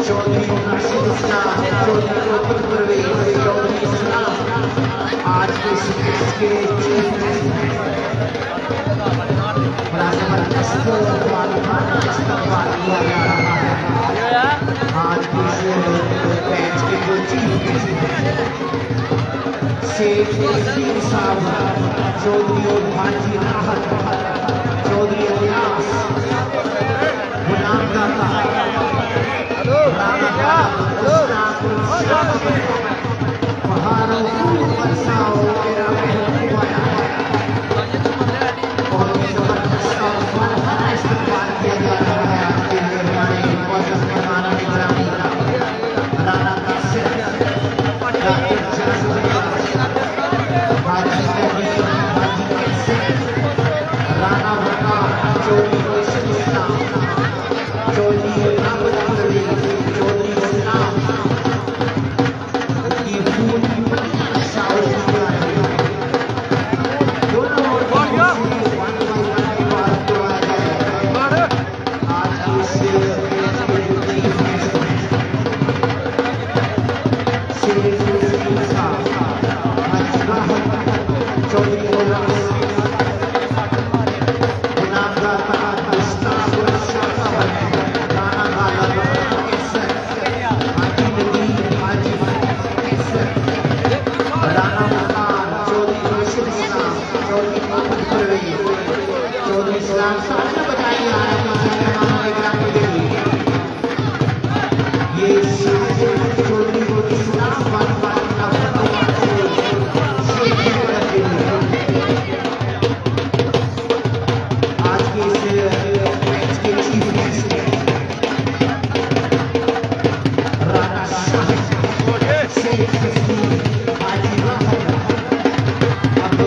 चौधरी राशिद इस्लाम, चौधरी रोहतक परवेज, चौधरी इस्लाम आज के मैच के चीफ गेस्ट हैं। बड़ा जबरदस्त वालिबाना इस्तेमाल किया जा रहा है आज के मैच के जो चीफ गेस्ट हैं शेख तस्लीम साहब, चौधरी हाजी राहत, चौधरी अलियास, गुलाम दाता, राणा मुश्ताक शाह, बहारुद्दीन बरसाओ मेरा महबूब आया और जबरदस्त वालिबाना इस्तेमाल किया जा रहा है आपके लिए हमारे मौजूद मेहमान निगरानी का राणा कैसर, राणा भट्टा, चौधरी राशिद इस्लाम, चौधरी चौधरी इस्लाम की पूरी दोनों आज चौधरी इस्लाम सामने बताई आ रही है ये चौधरी इस्लाम आज के इस मैच के चीफ गेस्ट राणा शाह, शेख तस्लीम, हाजी राहत, अब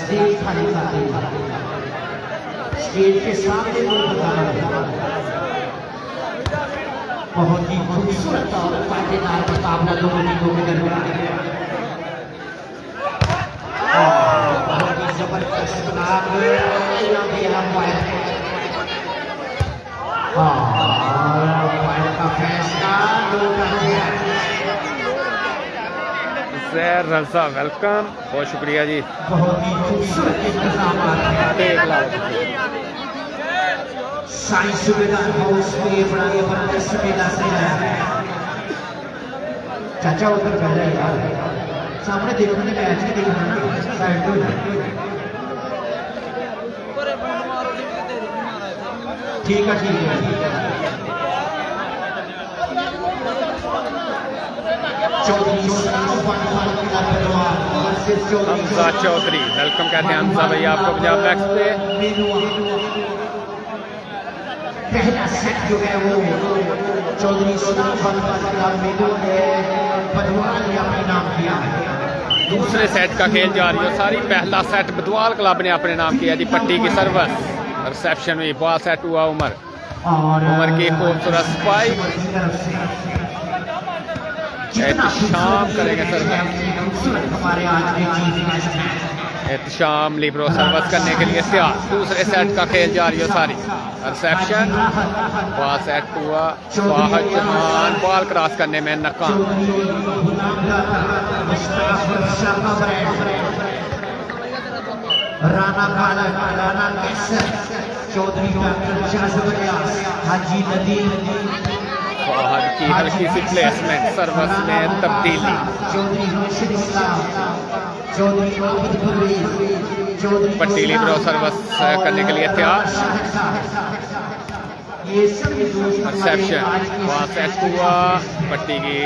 स्टेज खाली कर दी, स्टेज के सामने कोई बताना बहुत ही खूबसूरत और फायदेदार मुकाबला लोगों ने लोग दरमियान बहुत ही जबरदस्त नाम का फैसला जैर रजा वेलकम, बहुत शुक्रिया जी। बहुत ही खूबसूरत इंतजाम साइंस सुविधा हाउस में बड़ा जबरदस्त सुविधा से है। चाचा उधर बैठ रहे यार, सामने देखो ने मैच नहीं देखना ना, साइड पे ठीक है ठीक है। हमजा चौधरी वेलकम कहते हैं हमजा भाई आपको पंजाब मैक्स पे। पहला सेट जो है वो चौधरी बदवाल ने अपने नाम किया। दूसरे सेट का खेल जारी है सारी। पहला सेट बदवाल क्लब ने अपने नाम किया जी। पट्टी की सर्विस रिसेप्शन में बॉल सेट हुआ उमर की खूबसूरत स्पाइक। एहतशाम करेंगे सर, एहतशाम लिब्रो सर्विस करने के लिए तैयार। दूसरे सेट का खेल जारी है सारी। रिसेप्शन बॉल सेट हुआ, फाहद जहान बॉल क्रॉस करने में नाकाम। फाहद की हल्की सी प्लेसमेंट, सर्विस में तब्दीली। पट्टी लिब्रो सर्विस करने के लिए तैयार। रिसेप्शन बॉल सेट हुआ, पट्टी की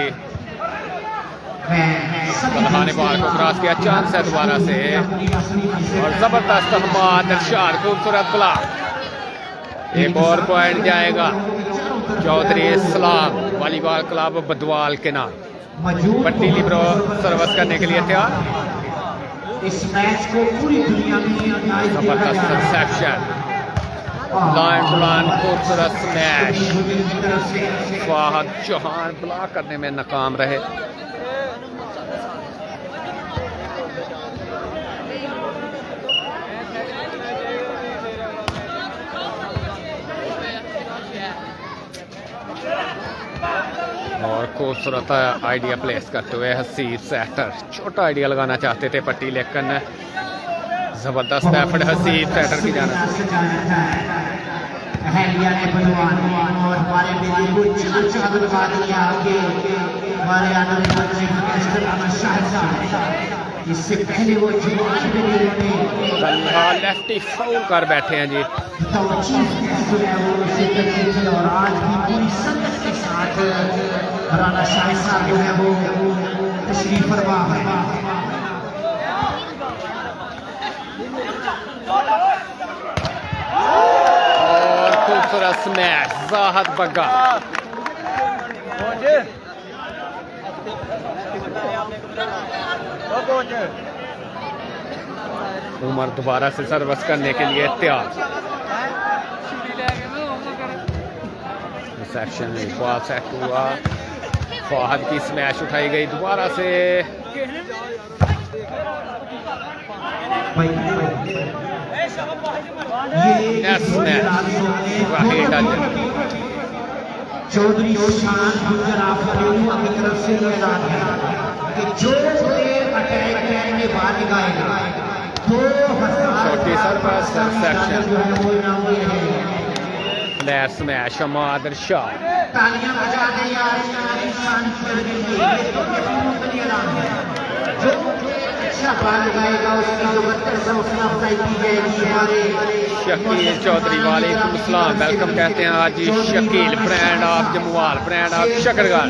तलहा ने बॉल को क्रॉस किया, चांस है दोबारा से और जबरदस्त हमाद इरशाद खूबसूरत ब्लॉक। एक और पॉइंट जाएगा चौधरी इस्लाम वॉलीबॉल क्लब बदवाल के नाम। पट्टी लिब्रो सर्विस करने के लिए तैयार। इस मैच को पूरी दुनिया में जबरदस्त रिसेप्शन, लाइन टू लाइन खूबसूरत स्मैश। फाहद चौहान ब्लॉक करने में नाकाम रहे। और खूबसूरत आइडिया प्लेस करते हुए हसीब सेटर छोटा आइडिया लगाना चाहते थे पट्टी, लेकिन जबरदस्त एफर्ट हसीब सेटर की जाना। इससे पहले वो लेफ्टी फाउल कर बैठे हैं जी। और आज भी पूरी संगत के साथ राना शाहिद साहब जो है वो तशरीफ फरमा है। और खूबसूरत स्मैश जाहद बग्गा। उमर दोबारा से सर्विस करने के लिए तैयार। रिसेप्शन में बॉल सेट हुआ, फाहद की स्मैश उठाई गई दोबारा से। चौधरी शान की तरफ से ऐलान है कि जो अटैक में बाहर निकालेगा 2000 स्मैश हमाद इरशाद। तालियां बजा दें यार शान चौधरी के लिए। जो अच्छा बाल लगाएगा उसकी जबरदस्त हौसला अफजाई की जाएगी। हमारे शकील चौधरी वालेकुम अस्सलाम वेलकम कहते हैं आज Shakeel brand of Jamual, brand of Shakargarh,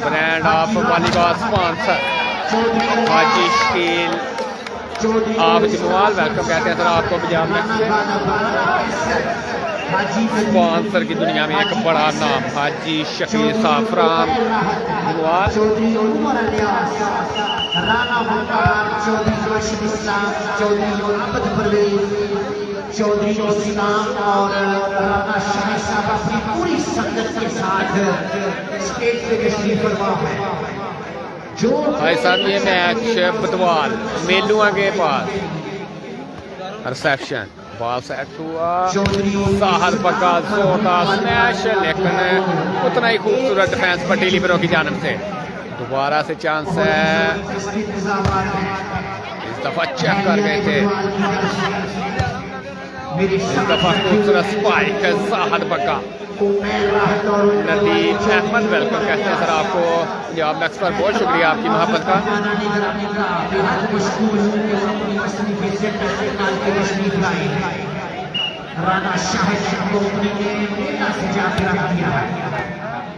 brand of volleyball sponsor Haji Shakeel आप जमुआल वेलकम कहते हैं सर आपको पंजाब में। स्पॉन्सर की दुनिया में एक बड़ा नाम हाजी शकील साफरान चौधरी उमर अलियास, राणा वकार, चौधरी रशीद इस्लाम, चौधरी अहमद परवेज, चौधरी इस्लाम और राणा शाह साहब अपनी पूरी संगत के साथ स्टेज पे तशरीफ फरमा है। जो भाई साहब ये मैच बुधवार मेलुआ के पास रिसेप्शन बॉल सेट हुआ साहल बका जोरदार स्मैश लेकिन उतना ही खूबसूरत डिफेंस पटेली बरों की जानब से दोबारा से चांस है। इस दफा चेक कर गए थे, इस दफा खूबसूरत स्पाइक साहल बका। नदीम अहमद वेलकम कहते हैं सर आपको पंजाब मैक्स पर, बहुत शुक्रिया आपकी मोहब्बत का।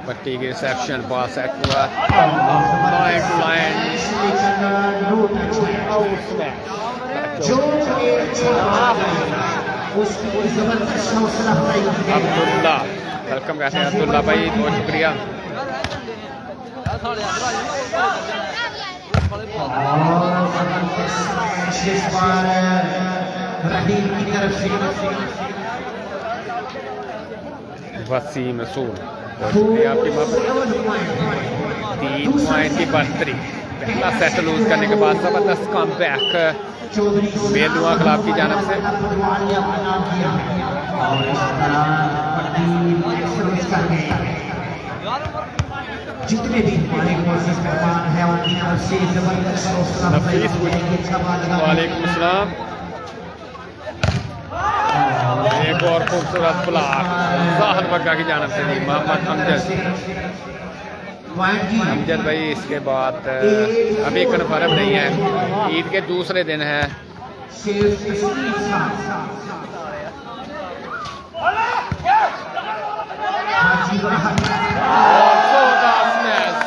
पट्टी की रिसेप्शन बॉल सेट हुआ line to line Abdullah welcome कहते हैं अब्दुल्ला भाई, बहुत शुक्रिया। वसीम रसूल बहुत शुक्रिया आपकी मोहब्बत। 3 पॉइंट की बढ़तरी, पहला सेट लूज करने के बाद जबरदस्त कम बैक बेलुआ क्लब की जानब से। जितने भी हमारे कोर्सेज मेहमान हैं उनकी तरफ से जबरदस्त वालेकुम अस्सलाम। एक और खूबसूरत ब्लॉक साहल बग्गा की जानब से जी मोहम्मद अमजद भाई। इसके बाद अभी कन्फर्म नहीं है, ईद के दूसरे दिन है।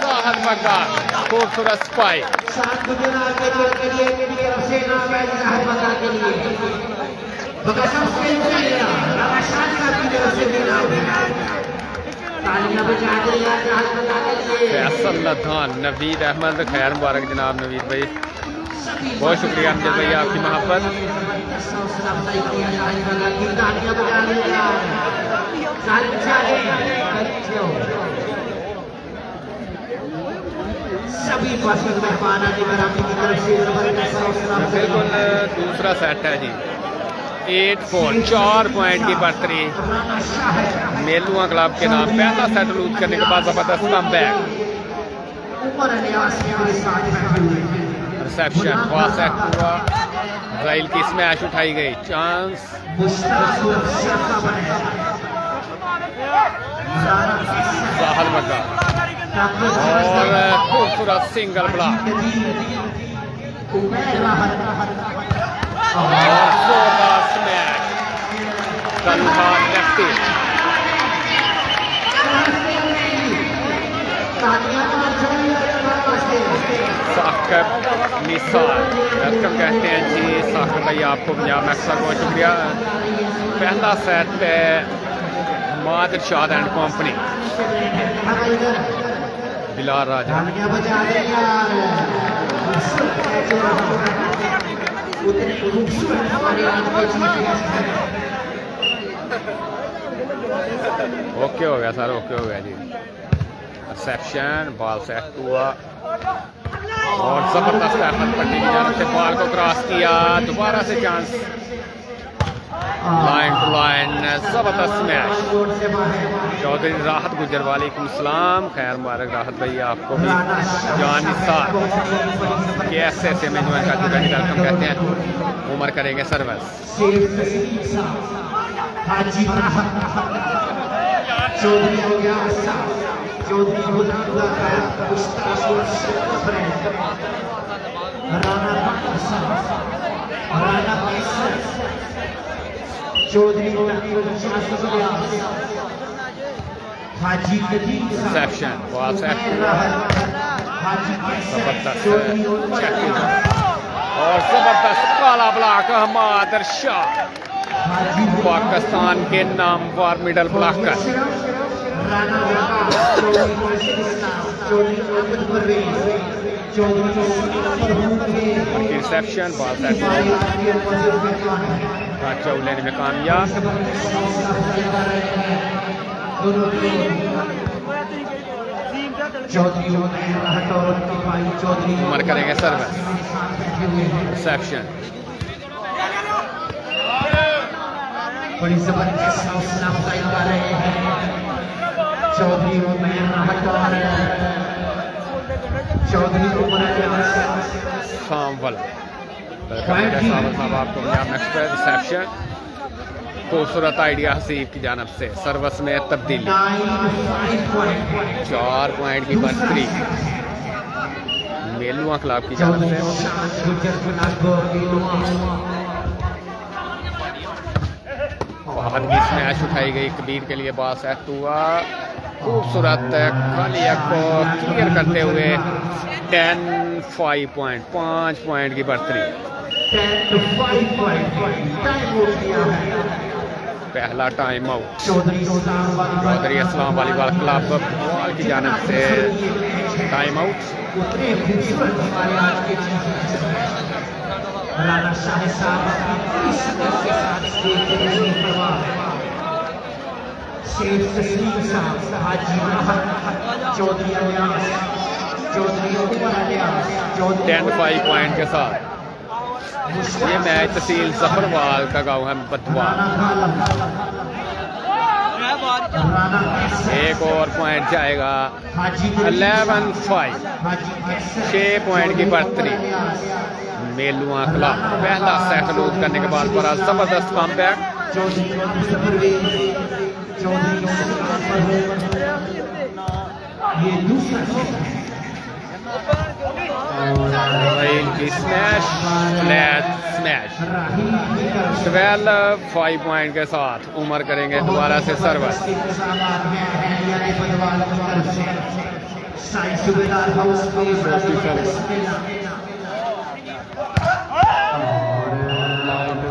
साहल बग्गा खूबसूरत स्पाइक। फैसल लधान नवीद अहमद, खैर मुबारक जनाब नवीद भाई, बहुत शुक्रिया अमजद भाई आपकी मोहब्बत। सभी मेहमान बिल्कुल दूसरा सेट है जी 8-4 4 पॉइंट की बढ़तरी मेलुआ क्लब के नाम। पहला सेट लूज करने के बाद जबरदस्त come back reception ball set हुआ, इसराइल की स्मैश उठाई गई, चांस साहल बग्गा और खूबसूरत सिंगल ब्लॉक और जोरदार smash Kalhan lefty. Saqib Nisar welcome कहते हैं जी साकिब भाई आपको पंजाब मैक्स पर बहुत शुक्रिया। पहला सेट मादर शाद and company Bilal Raja. Okay हो गया सर, ओके हो गया जी। रिसेप्शन बॉल सेट हुआ और जबरदस्त अहमद पट्टी की जानब से बॉल को क्रॉस किया, दोबारा से चांस लाइन टू लाइन जबरदस्त मैच। चौधरी राहत गुजर वालेकुम सलाम, खैर मुबारक राहत भाई आपको भी। जान निसार कैसे से में ज्वाइन कर चुका है, वेलकम कहते हैं। उमर करेंगे सर्विस रिसेप्शन बॉल सेट जबरदस्त और जबरदस्त काला ब्लॉक हमाद शाह पाकिस्तान के नामवर middle blocker. Reception ball set चौक लेने में कामयाब। उमर करेंगे सर्विस। रिसेप्शन बड़ी जबरदस्त हौसला अफजाई कर रहे हैं चौधरी उमर राहत। चौधरी उमर सामवल साहब आपको नेक्स्ट पे रिसेप्शन। खूबसूरत आइडिया हसीब की जानब से। सर्विस में तब्दीली 4 पॉइंट की बढ़तरी मेलुआ क्लब की जानब से। फहद की स्मैश उठाई गई कबीर के लिए बॉल सेट हुआ। खूबसूरत खालिया को क्लियर करते हुए 5 पॉइंट की बढ़तरी। पहला time out Chaudhary Islam volleyball club ball की जानब से टाइम आउट। राना शाह साहब शेख तस्लीम साहब हाजी चौधरी 10 पॉइंट के साथ ये मैच तहसील जफरवाल का गाँव है बदवा। एक और पॉइंट जाएगा 11-5 6 पॉइंट की बढ़तरी मेलुआ क्लब। पहला सेट लूज करने के बाद बड़ा जबरदस्त comeback. Smash flat smash 12 point के साथ उमर करेंगे दोबारा से service.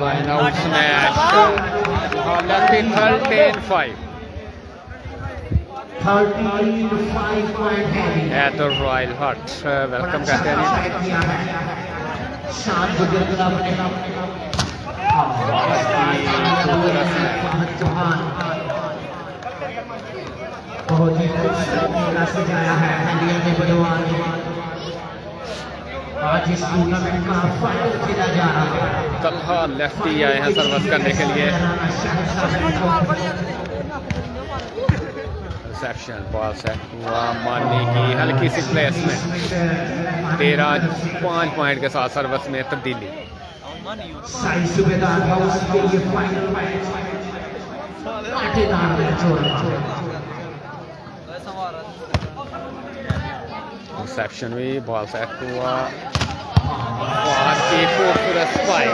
Line out smash 13-5 at the royal हट। वेलकम कहते हैं बहुत ही सजाया है आज इस टूर्नामेंट का फाइनल खेला जा रहा है। तलहा लेफ्टी आए हैं सर्विस करने के लिए। रिसेप्शन बॉल सेट हुआ मानी की हल्की सी प्लेसमेंट 13-5 पॉइंट के साथ सर्विस में तब्दीली। रिसेप्शन हुई बॉल सेट हुआ। फहद की खूबसूरत स्पाइक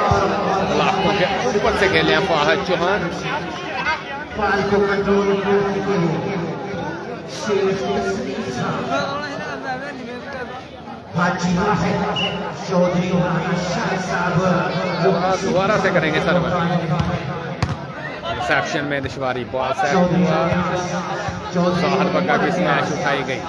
लाखों के ऊपर से खेले हैं फहद चौहान। दोबारा से करेंगे सर्वर। रिसेप्शन में दुश्वारी बॉल सेट हुआ। साहल बग्गा की स्मैश उठाई गई।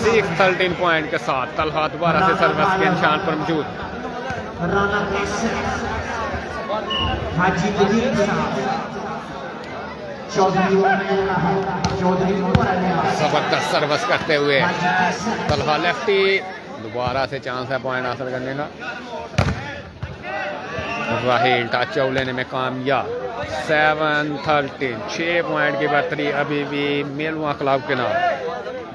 सिक्स 13 पॉइंट के साथ तलहा दोबारा से सर्विस के निशान पर मौजूद। जबरदस्त सर्विस करते हुए तलहा लेफ्टी दोबारा से चांस है पॉइंट हासिल करने का। राहिल टच आउट लेने में कामयाब। 7-13 6 पॉइंट की बढ़तरी अभी भी मेलुआ क्लब के नाम।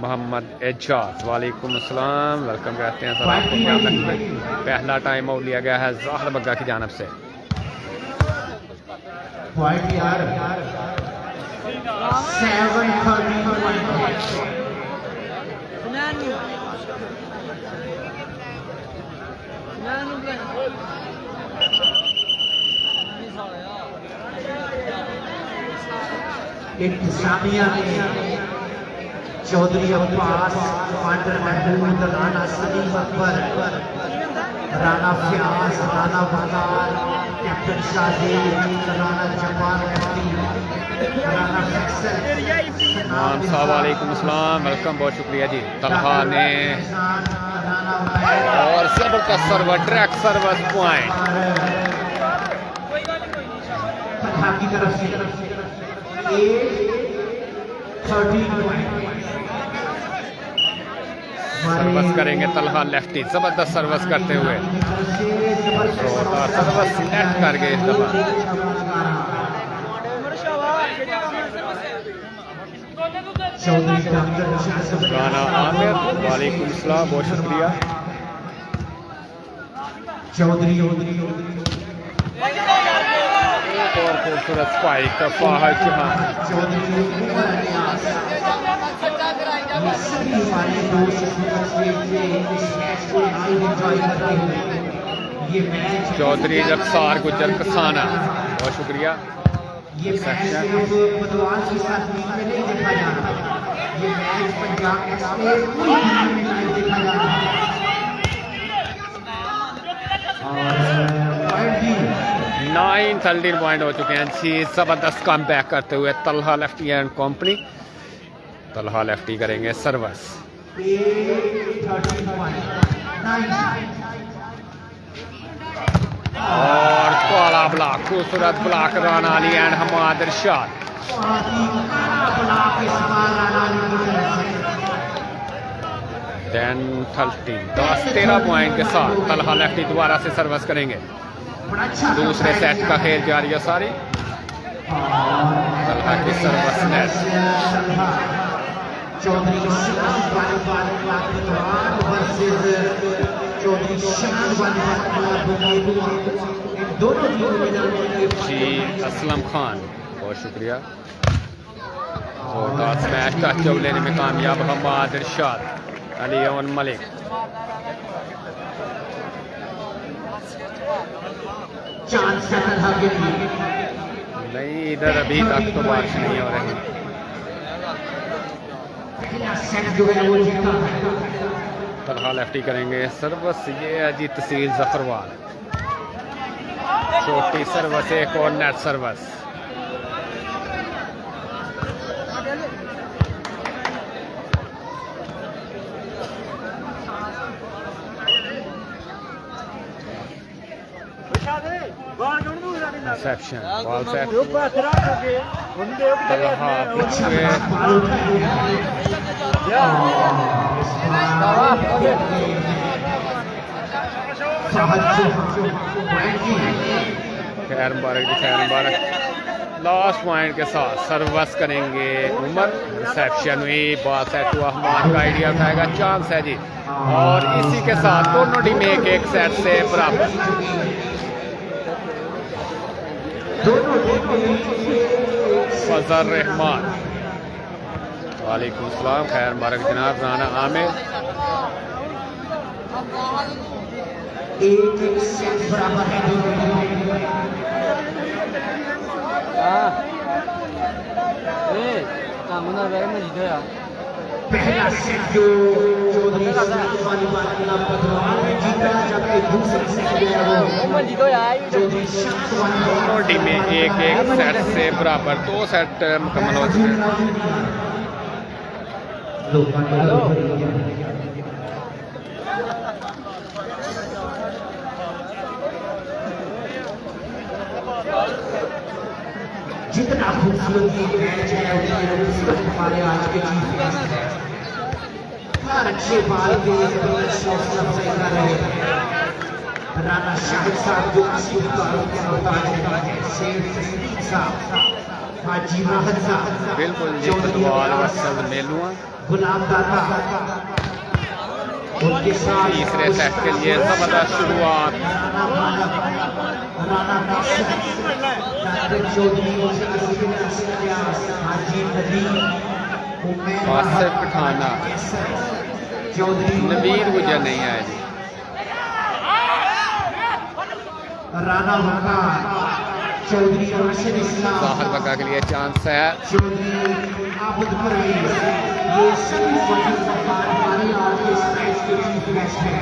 मोहम्मद एजाज वालेकुम अस्सलाम वेलकम कहते हैं सर आपको। पहला टाइम आउट लिया गया है ज़ाहिर बग्गा की जानब से। चौधरी अब्बास, कमांडर महमूद, राणा सलीम अकबर, राणा फयाज, राणा वकार, कैप्टन शाहिद, राणा जमाल अली, राणा फैसल। वालेकुम अस्सलाम, वेलकम, बहुत शुक्रिया जी। तलहा ने और जबरदस्त सर्वर, ट्रैक सर्विस पॉइंट की तरफ से 13 पॉइंट सर्विस करेंगे तलहा लेफ्टी, जबरदस्त सर्विस करते हुए सर्विस नेट कर गए इस दफा। राना आमिर, वालेकुम सलाम, बहुत शुक्रिया। चौधरी और खूबसूरत स्पाइक फाहद चौहान। सभी हमारे दोस्त इस मैच को लाइव एंजॉय कर रहे हैं। ये मैच चौधरी रफ्तार गुजर कसाना, बहुत शुक्रिया। ये मैच सिर्फ बुधवार के साथ में नहीं देखा जा रहा, ये मैच पंजाब एक्सप्रेस पूरी दुनिया में लाइव देखा जा रहा है। और पॉइंट भी 9-13 पॉइंट हो चुके हैं जी। जबरदस्त कम बैक करते हुए Talha lefty and company. Talha lefty करेंगे सर्विस। 13 पॉइंट और काला ब्लॉक, खूबसूरत block Rana Ali and Hamad Irshad. 10-13 point के साथ तलहा लेफ्टी दोबारा से सर्विस करेंगे। दूसरे सेट का खेल जारी है सारी। तलहा की सर्विस नेट। चौधरी दोनों जी असलम खान, बहुत शुक्रिया। जोरदार स्मैश का टच लेने में कामयाब हमाद इरशाद, अली ओन मलिक। नहीं, इधर अभी तक तो बारिश नहीं हो रही। तलहा लेफ्टी करेंगे सर्विस। ये है जी तहसील जफरवाल। छोटी सर्विस, एक और net service. Reception ball set. Talha पिछले खैर मुबारक जी, खैर मुबारक। लास्ट पॉइंट के साथ सर्विस करेंगे उमर। रिसेप्शन हुई, बॉल सेट हुआ, हमारा का आइडिया उठाएगा, चांस है जी। और इसी के साथ दोनों टीम एक सेट से बराबर। फजल रहमान, वालेकुम सलाम, खैर मुबारक जनाब। राना आमिर, एक सेट बराबर है। पहला सेट जो चौधरी जीता, जबकि दूसरा सेट जो है वो चौधरी दोनों टीमें एक सेट से बराबर। 2 सेट मुकम्मल हो चुके हैं। जितना खूबसूरत ये मैच है उतनी खूबसूरत हमारे आज के चीफ गेस्ट हैं। हर अच्छे बाल के हौसला अफजाई कर रहे हैं। राणा शाहिद साहब जो किसी भी तारुफ के मोहताज हैं, शेर तस्लीम साहब, हाजी राहत साहब, बिल्कुल जी, फुटबॉल वर्सेस मेलुआ। गुलाम दाता उनके साथ तीसरे सेट के लिए जबरदस्त शुरुआत। राणा नासिर, चौधरी, हाजी नदीम, वासिफ पठाना, चौधरी नवीर गुजर नहीं आए जी। राणा वकार, चौधरी राशिद इस्लाम, बाहर बका के लिए चांस है। चौधरी आबद परवेज, ये सभी मैच है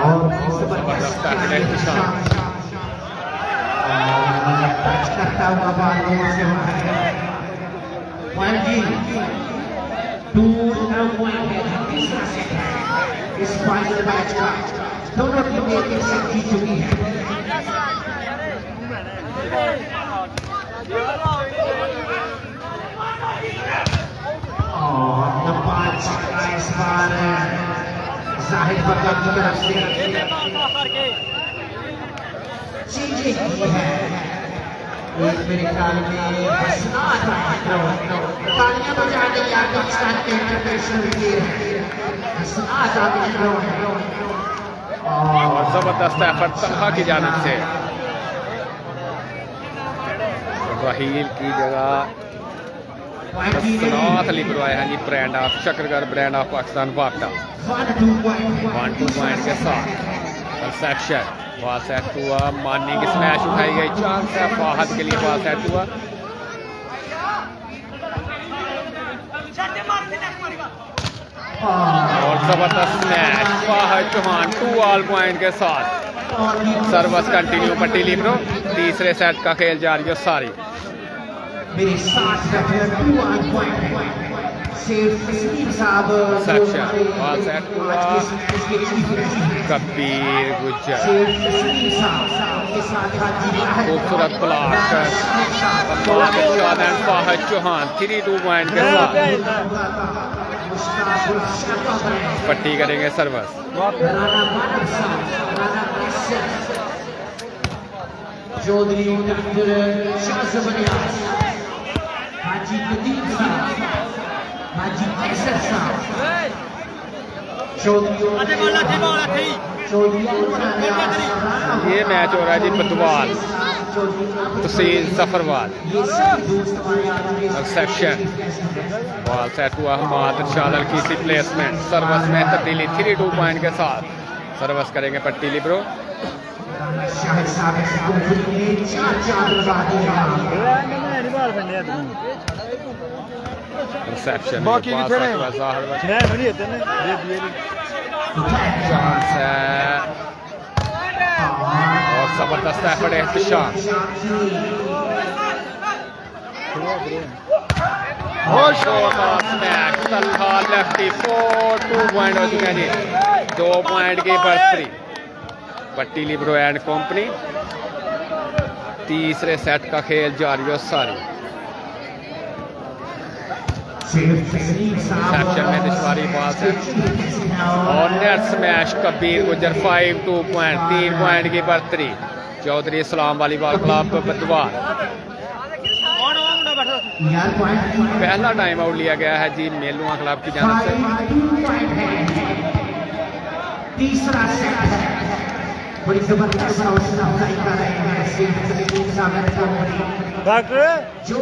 और जबरदस्त टैकल इख्तिशाम। टच करता हुआ बाल से पॉइंट जी 2 पॉइंट है तीसरा सेट है इस फाइनल मैच का। दोनों टीमें एक सेट जीत चुकी है। और नंबर 6 इस बार जाहिद बकर की तरफ से चीजें की है। मेरे ख्याल में हसनात तालियां बजाने की पाकिस्तान के इंटरनेशनल प्लेयर हसनात और जबरदस्त एफर्ट तलहा की जानिब से। राहील की जगह हसनात अली बुरवाए हैं जी, brand of Shakargarh, brand of Pakistan वाकटा 1-2 पॉइंट के साथ। रिसेप्शन बॉल सेट हुआ, मानी की स्मैश उठाई गई, चांस है फाहद के लिए, बॉल सेट हुआ और जबरदस्त स्मैश फाहद चौहान 2 पॉइंट के साथ। सर्विस कंटिन्यू पट्टी ब्रो, तीसरे सेट का खेल जारी है सारी। मेरे साथ कबीर गुज्जर खूबसूरत ब्लॉक, फाहद चौहान 3-2 पॉइंट के साथ पट्टी करेंगे सर्विस। चौधरी हाजी कदीम साहब, हाजी कैसर साहब, ये मैच हो रहा है जी बदवाल तहसील सफरवाल। रिसेप्शन बॉल सेट हुआ, हमाद इरशाद अल कीसी प्लेसमेंट, सर्विस में तब्दीली 3-2 पॉइंट के साथ सर्विस करेंगे पट्टी लिब्रो। रिसेप्शन चांस है और जबरदस्त effort Ehtisham. Talha lefty 4-2 point हो चुके हैं जी, 2 पॉइंट की बढ़तरी पट्टी लिब्रो एंड कंपनी। तीसरे सेट का खेल जारी है सारी। रिसेप्शन में दिशवारी पास है और नेट स्मैश कबीर गुजर 5-2 पॉइंट, 3 पॉइंट की बढ़तरी। Chaudhary Islam volleyball club बदवाल। पहला टाइम आउट लिया गया है जी मेलुआ क्लब की जानिब से। तीसरा सेट है, बड़ी जबरदस्त हौसला अफजाई कर रहे हैं जो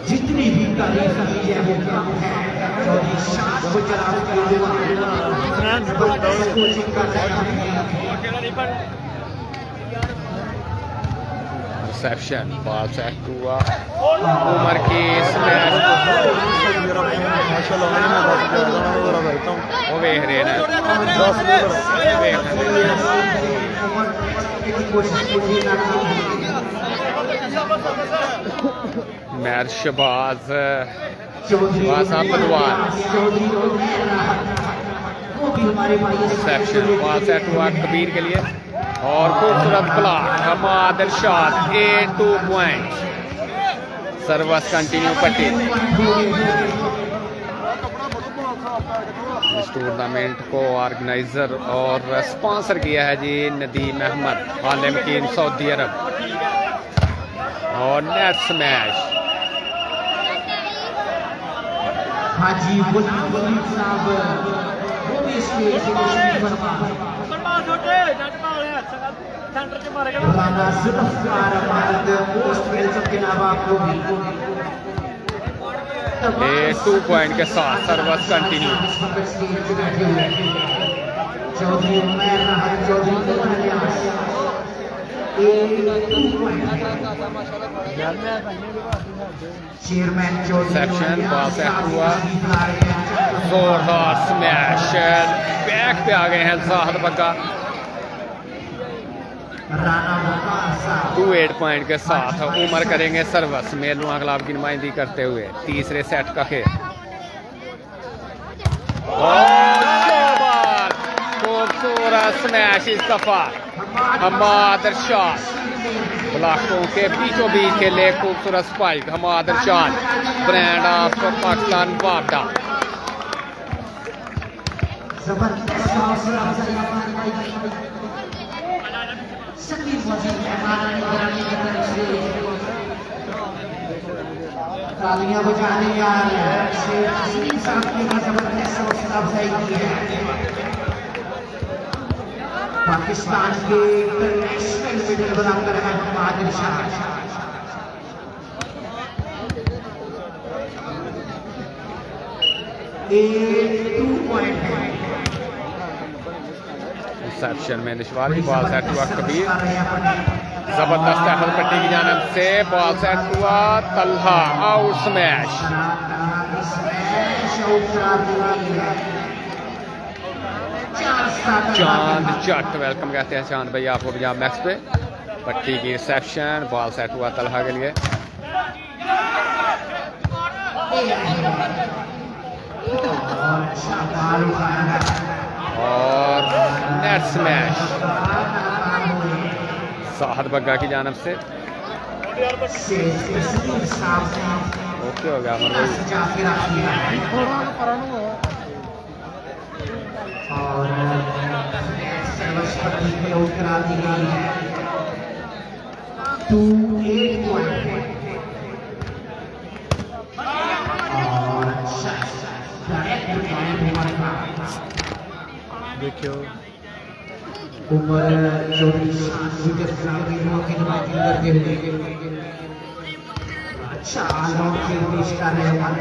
जितनी भी तारीफ की है वो कम है। चौधरी शाह को रिसेप्शन बॉल सेट हुआ, उमर की स्मैश वो वेख रहे हैं मैर शबाज बदवाल। रिसेप्शन बॉल सेट हुआ कबीर के लिए और खूबसूरत ब्लॉक हमाद इरशाद 8-2 पॉइंट। सर्विस कंटिन्यू पट्टी। इस टूर्नामेंट को ऑर्गेनाइजर और स्पॉन्सर किया है जी नदीम अहमद आलम की सऊदी अरब। और नेट स्मैश हाजी गुलाम साहब वो भी इसके राना जुल्फकार अहमद मोस्ट वेलकम के नाम आपको भी ये 2 पॉइंट के साथ सर्विस कंटिन्यू। चौधरी उमर राहत चौधरी को प्रयास चेयरमैन सेक्शन बॉल से हुआ जोरदार स्मैश, बैक पे आ गए हैं साहद बग्गा 2-8 पॉइंट के साथ। उमर करेंगे सर्विस मेलुआ खिलाफ की नुमाइंदगी करते हुए तीसरे सेट का खेल। खूबसूरत स्मैश इस दफा हमाद अरशाद ब्लॉकों के बीचों बीच खेले खूबसूरत spike. Hammad Arshad brand of Pakistan वापडा। तालियां बजाने यार शेख साहब ने जबरदस्त हौसला अफजाई की है। पाकिस्तान के इंटरनेशनल मेडल बनाकर है हमाद अरशाद। एक 2 पॉइंट है। रिसेप्शन में निशवार की बॉल सेट हुआ कबीर, जबरदस्त अहमद पट्टी की जानिब से बॉल सेट हुआ तलहा, आउट स्मैश। चांद जट वेलकम कहते हैं चांद भैया आपको पंजाब मैक्स पे। पट्टी की रिसेप्शन, बॉल सेट हुआ तलहा के लिए और नेट स्मैश साहद बग्गा की जानिब से। ओके हो गया अमर और सर्वस्पति पे उतरा दी गई है 2-8 पॉइंट। और देखियो उमर चौधरी करते हुए अच्छा आलोक के पेश कर रहे हैं।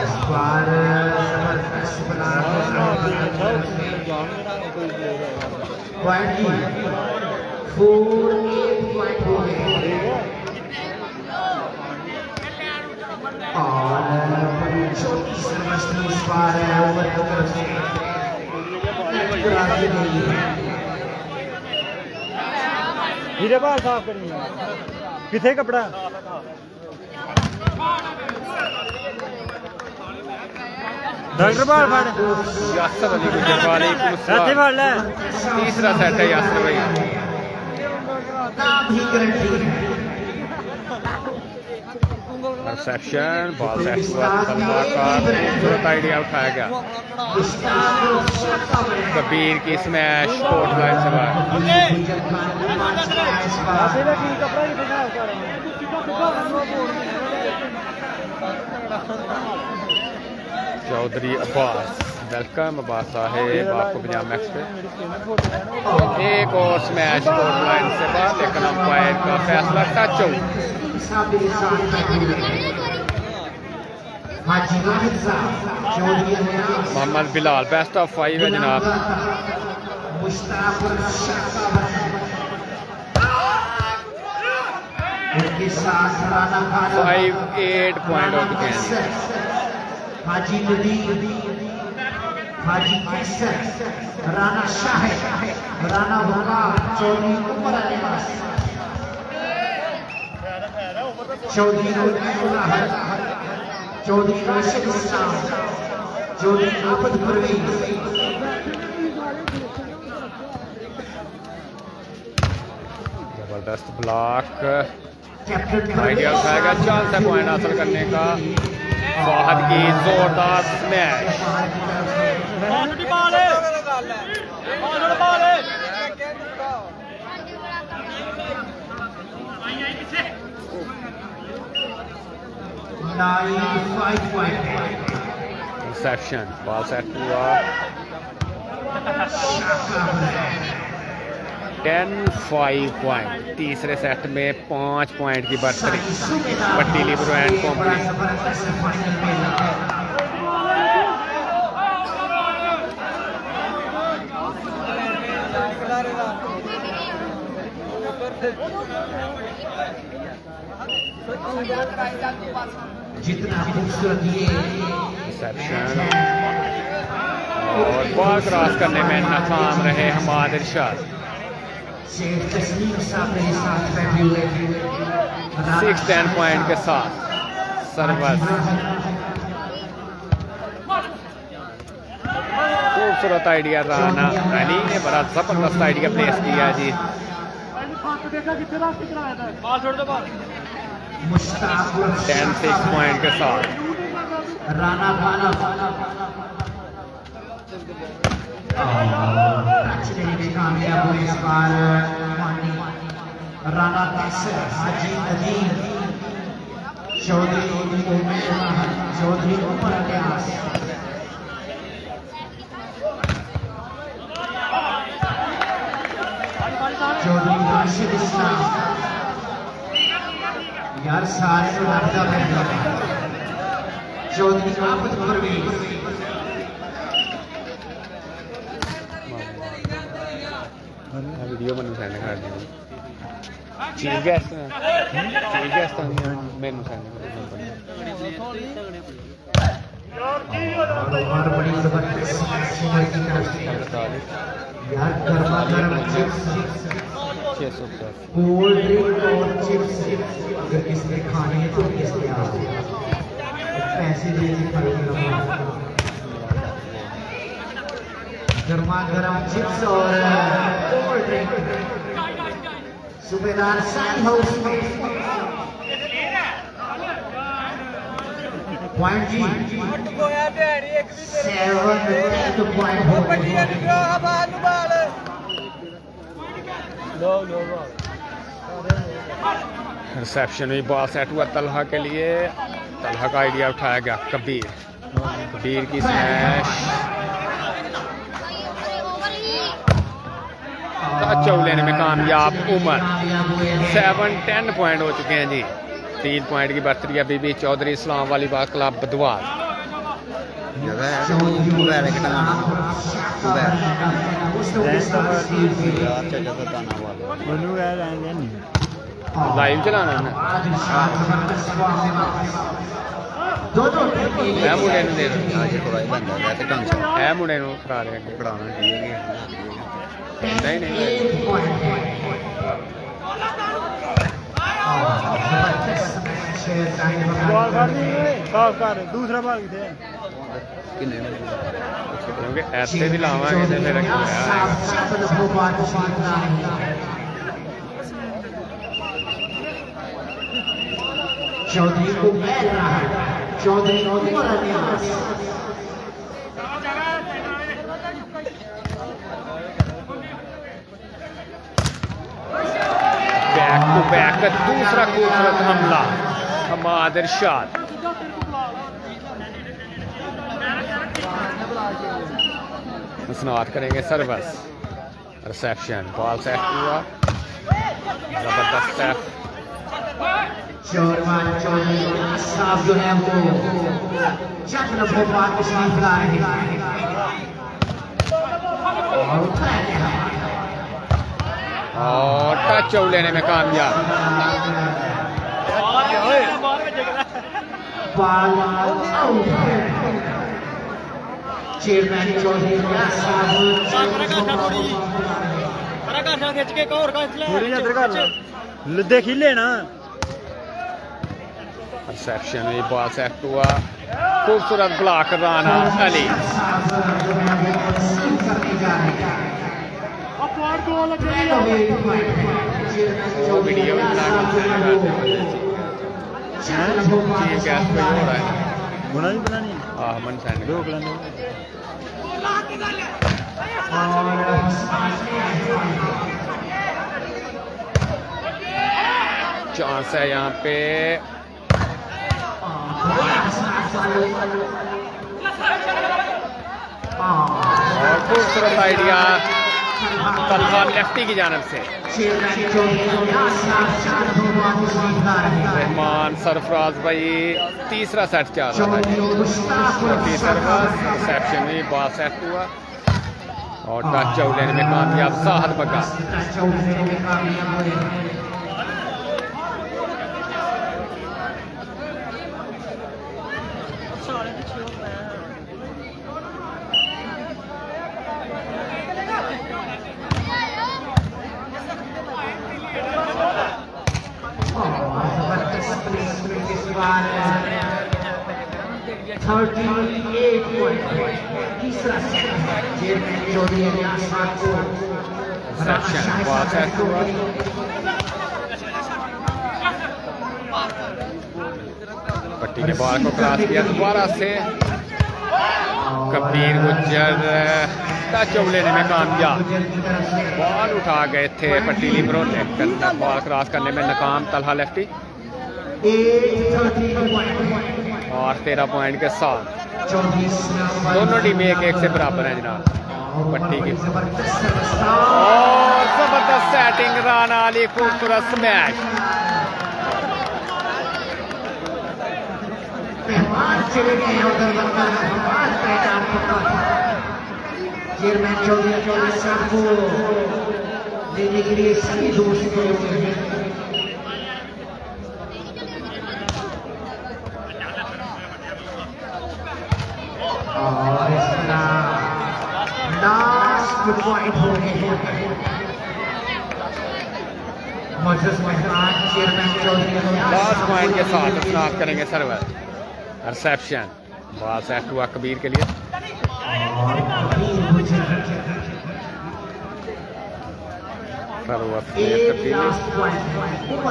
इस बार जबरदस्त बना पॉइंट 4-8 पॉइंट हो गए। और बड़ी छोटी सर्वस्ती इस बार है उमर की तरफ से हीरे बाल साफ करेंगे किथे कपड़ा डॉक्टर बाल फड़ यासर अली गुजरवाल साथी फड़ ले। तीसरा सेट है यासर भाई। रिसेप्शन बॉल सेट हुआ तलहा का खूबसूरत आइडिया उठाया गया। कबीर की स्मैश कोर्ट लाइन से बाहर। चौधरी अब्बास वेलकम अब्बास साहेब आपको पंजाब मैक्स पे। एक और स्मैश कोर्ट लाइन से बाहर लेकिन अंपायर का फैसला touch out. Mohammad Bilal best of 5 है जनाब। 5-8 पॉइंट हो चुके हैं। हाजी नदीर, हाजी कैसर, राना शाह, राना भगा, चौधरी उमर अलीवास, चौधरी चौधरी राशिद इस्लाम, चौधरी आबद परवीन। जबरदस्त ब्लॉक आइडिया उठाया गया, चांस है पॉइंट हासिल करने का। फाहद की जोरदार स्मैश। रिसेप्शन बॉल सेट हुआ 10-5 पॉइंट। तीसरे सेट में 5 पॉइंट की बढ़तरी पट्टी लिब्रो एंड कंपनी। जितना खूबसूरत ये रिसेप्शन और बॉल क्रॉस करने में नाकाम रहे हमाद इरशाद। शेख तस्लीम साहब मेरे साथ बैठे हुए 6-10 पॉइंट के साथ सर्वस। खूबसूरत आइडिया राना अली ने बड़ा जबरदस्त आइडिया प्लेस किया जी। मुश्ताक 10-6 पॉइंट के साथ राना खाना कामयाब हुए इस बार राना कैसर हाजी नदीम चौधरी चौधरी उमर अलियास चौधरी राशिद इस्लाम यार सारे तो लगता है चौधरी आफत परवेज वीडियो मैंने सेंड कर दी। चीफ गेस्ट मैंने सेंड कर और बड़ी जबरदस्त सिंगर की तरफ से यार गर्मा गर्म चिप्स 610 कोल्ड ड्रिंक और चिप्स अगर किसी ने खानी है तो किसने पैसे दे के खरीद गर्मा गर्म चिप्स और कोल्ड ड्रिंक सूबेदार सैंड हाउस में पॉइंट जी 7 पॉइंट हो रिसेप्शन में बॉल सेट हुआ तलहा के लिए। तलहा का आइडिया उठाया गया कबीर की स्मैश टच लेने में कामयाब उमर। 7-10 पॉइंट हो चुके हैं जी। 3 पॉइंट की बढ़तरी अभी भी Chaudhary Islam volleyball club Badwar. Live चलाना है मुंडे दे है मुंडे करा रहे नहीं दूसरा भाग क्योंकि ऐसे भी लावांगे तो मेरा चौधरी को मिल रहा है Chaudhry Umar alias back to back दूसरा खूबसूरत हमला हमाद इरशाद। मसनूआत करेंगे सर्वस। रिसेप्शन बॉल सेट हुआ जबरदस्त है। चौरमान चौधरी साहब जो है वो चंद भोपाल को साथ ला रहे और टच लेने में कामयाब। चेयरमैन चौधरी देखी लेना। रिसेप्शन में बॉल सेट हुआ खूबसूरत ब्लॉक राना अली। वीडियो हो रहा है बनानी मन सेंड दो बनाने चांस है यहाँ पे। और खूबसूरत आइडिया तलहा लेफ्टी की जानब से रहमान सरफराज भाई तीसरा सेट चल रहा है छोटी सर्विस रिसेप्शन में बॉल सेट हुआ और टच आउट लेने में कामयाब साहद बगा पट्टी के बॉल को क्रॉस किया दोबारा से कबीर गुज्जर टच लेने में कामयाब बॉल उठा गए थे पट्टी लिबरो बॉल क्रॉस करने में नाकाम तलहा लेफ्टी और 13 पॉइंट के साथ दोनों टीमें एक से बराबर हैं जनाब पट्टी की और जबरदस्त सेटिंग राना अली खूबसूरत स्मैश चेयरमैन चौधरी साहब को देने के लिए सभी दोस्त गए हुए हैं और इस तरह लास्ट पॉइंट हो गए चेयरमैन चौधरी लास्ट पॉइंट के साथ स्टार्ट करेंगे सर्वर रिसेप्शन बॉल सेट हुआ कबीर के लिए और बड़ी अच्छी तरफ से लास्ट पॉइंट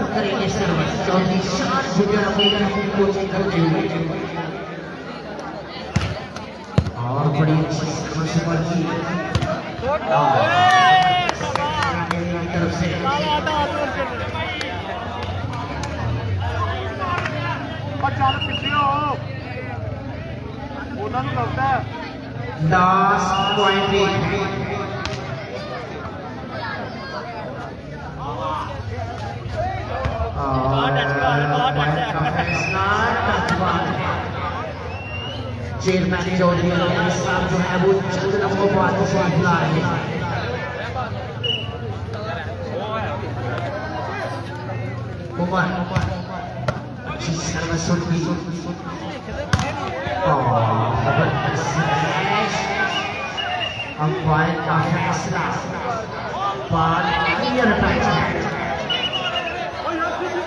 चेयरमैन चौधरी साहब जो है वो चंद लम्बों को आगे से बुला रहे हैं उमर अच्छी सर्विस होगी अंपायर का फैसला बाल क्लियर टच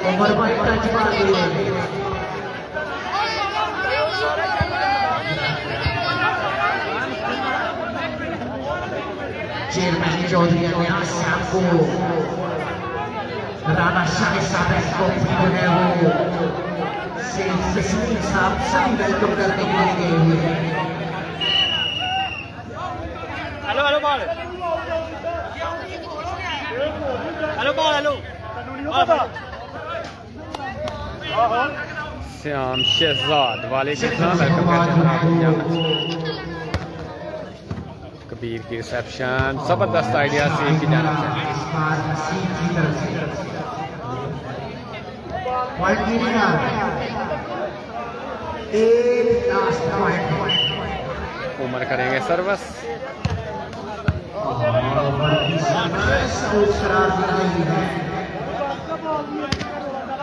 उमर पर टच मार दिए चेयरमैन चौधरी अलियास साहब को राणा शाह साहब को जो है वो शेख तस्मीर साहब सभी वेलकम करने के लिए गए हुए हैं hello hello ball hello ball hello Shyam Shahzad वाले के साथ वेलकम करते हैं कबीर की रिसेप्शन जबरदस्त आइडिया सीख की जानब से उमर करेंगे सर्विस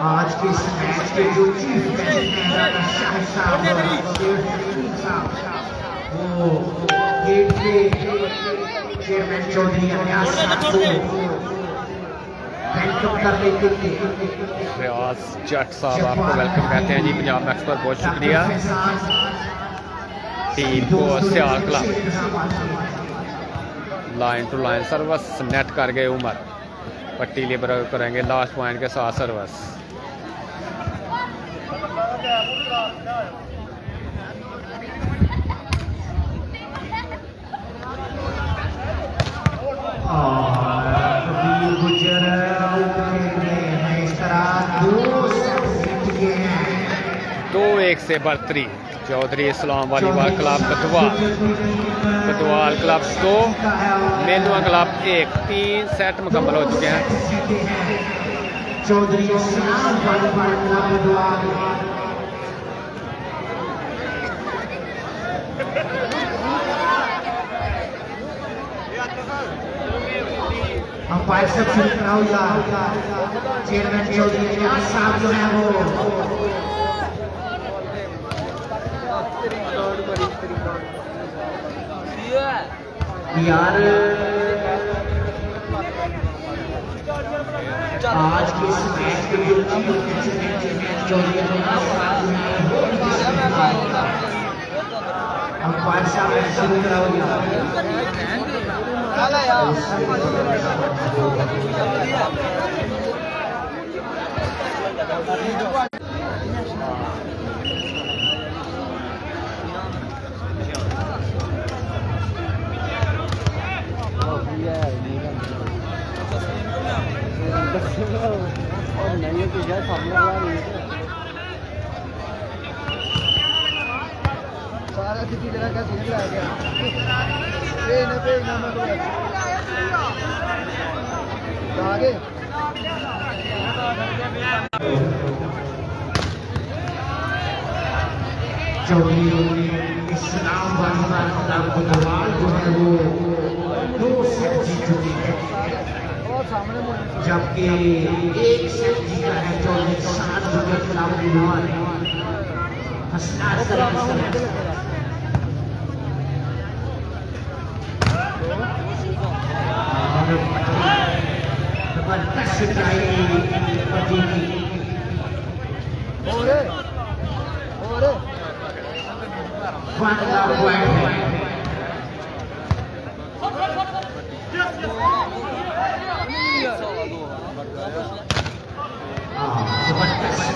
आज के इस मैच के जो चीफ वो गेट पे चेयरमैन चौधरी अलियास साहब को वेलकम करने के लिए रियाज जट साहब आपको वेलकम कहते हैं जी पंजाब मैक्स पर बहुत शुक्रिया टीम को Sial club line to line service net कर गए उमर पट्टी लेबर करेंगे लास्ट पॉइंट के साथ सर्विस 1 से बर्तरी। Chaudhry Islam volleyball club Badwal club 2 Menua club 1। 3 set मुकम्मल हो चुके हैं। Chaudhry Islam volleyball club Badwal umpire सब शुरू करा हुआ। चेयरमैन चौधरी साहब जो है वो यार आज के इस मैच के लिए चौधरी अंपायर साहब ने शुरू करा हुआ। सारा किसी तरह का सीन लग गया। आगे चौधरी इस्लाम वालीबाल क्लब बदवाल जो है वो 2 सेट जीत चुकी है, जबकि 1 सेट जीता है चौधरी इस्लाम क्लब बदवाल। जबरदस्त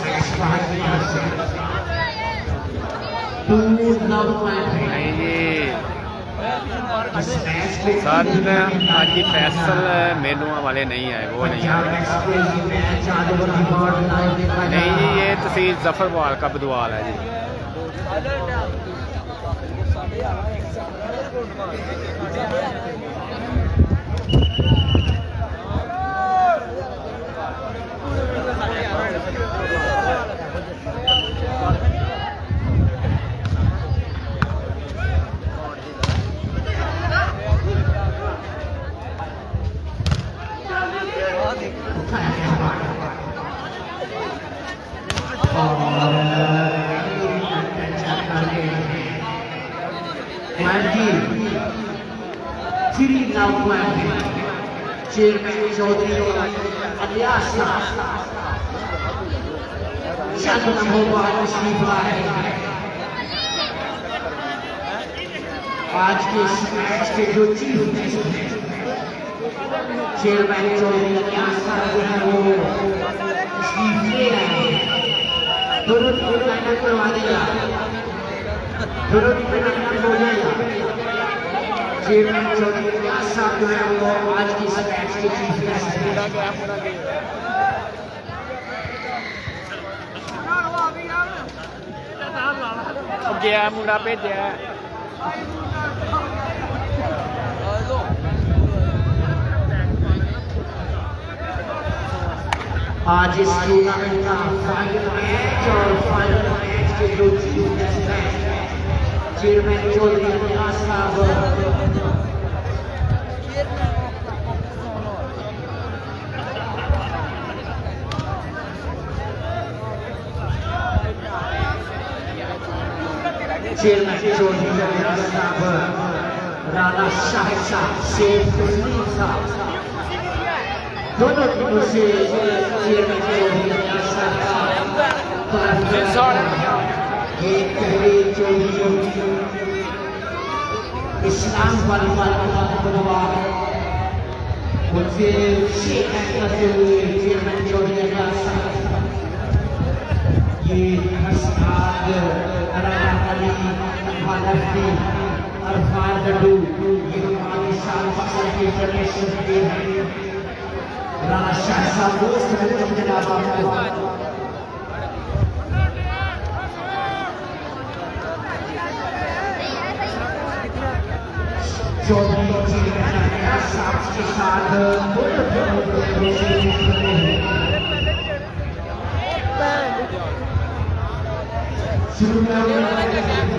सर आज की फैसल मेनुआ वाले नहीं आए, वो नहीं आए। नहीं जी, ये तहसील जफरवाल का बदवाल है जी। चेयरमैन चौधरी अलियास चंद नंबर तशरीफ लाए। आज के इस मैच के जो चीफ गेस्ट हैं चेयरमैन चौधरी अलियास जो है वो तशरीफ ले रहे हैं। दोनों टीम लाइनअप करवा देगा, दोनों टीम लाइनअप हो जाएगा। चेयरमैन चौधरी अलियास साहब जो है वो आज की इस मैच के चीफ गेस्ट हैं। गया मुंडा भेजा आज इस टूर्नामेंट का फाइनल मैच और फाइनल मैच के जो चीफ गेस्ट हैं चेयरमैन चौधरी अलियास साहब। चेयरमैन चौधरी अलियास साहब, राणा शाहिद साहब, शेख तस्लीम साहब, दोनों टीमों से चेयरमैन चौधरी अलियास साहब एक पहले चौधरी इस्लाम वालीबाल क्लब बदवाल उनसे शेख करते हुए चेयरमैन चौधरी अलियास साहब। ये हसनाद अरफान डड्डू ये हमारे साल बक्सर के इंटरनेशनल प्लेयर हैं। राणा शाह साहब दोस्त वेलकम जनाब आपको। के साथ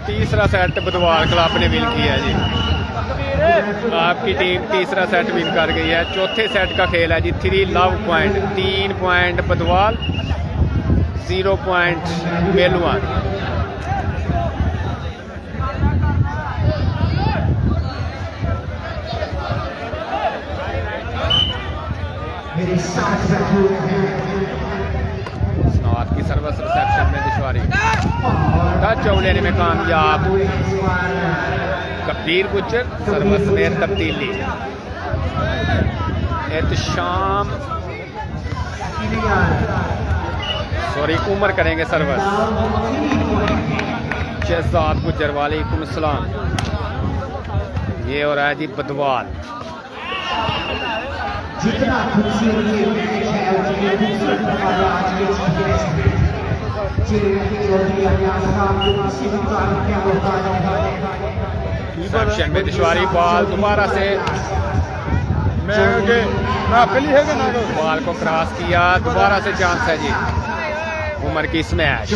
तीसरा सेट बुधवार क्लब ने विन किया जी। आपकी टीम तीसरा सेट विन कर गई है। चौथे सेट का खेल है जी। 3 लव पॉइंट, 3 पॉइंट बुधवार, 0 पॉइंट बेलवान। स्नात की सर्विस रिसेप्शन में दुश्वारी, टच आउट लेने में कामयाब कबीर गुज्जर। सर्विस में तब्दीली, एहतशाम उमर करेंगे सर्विस। शहजाद गुज्जर वालेकुम सलाम। ये हो रहा है जी बुधवार। जितना खूबसूरत ये मैच है उतनी खूबसूरत हमारा आज के रिसेप्शन में दुश्वारी। बॉल दोबारा से बॉल को क्रॉस किया, दोबारा से चांस है जी उमर की स्मैश।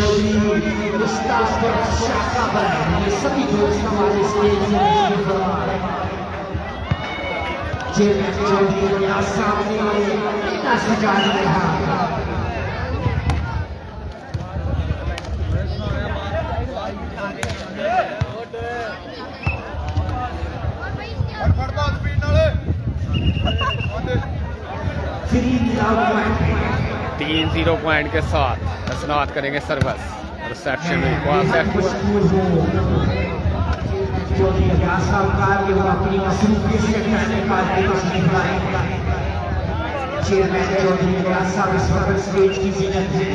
तीन 0 पॉइंट के साथ स्नात करेंगे सर्विस। रिसेप्शन में बॉल सेट हुआ।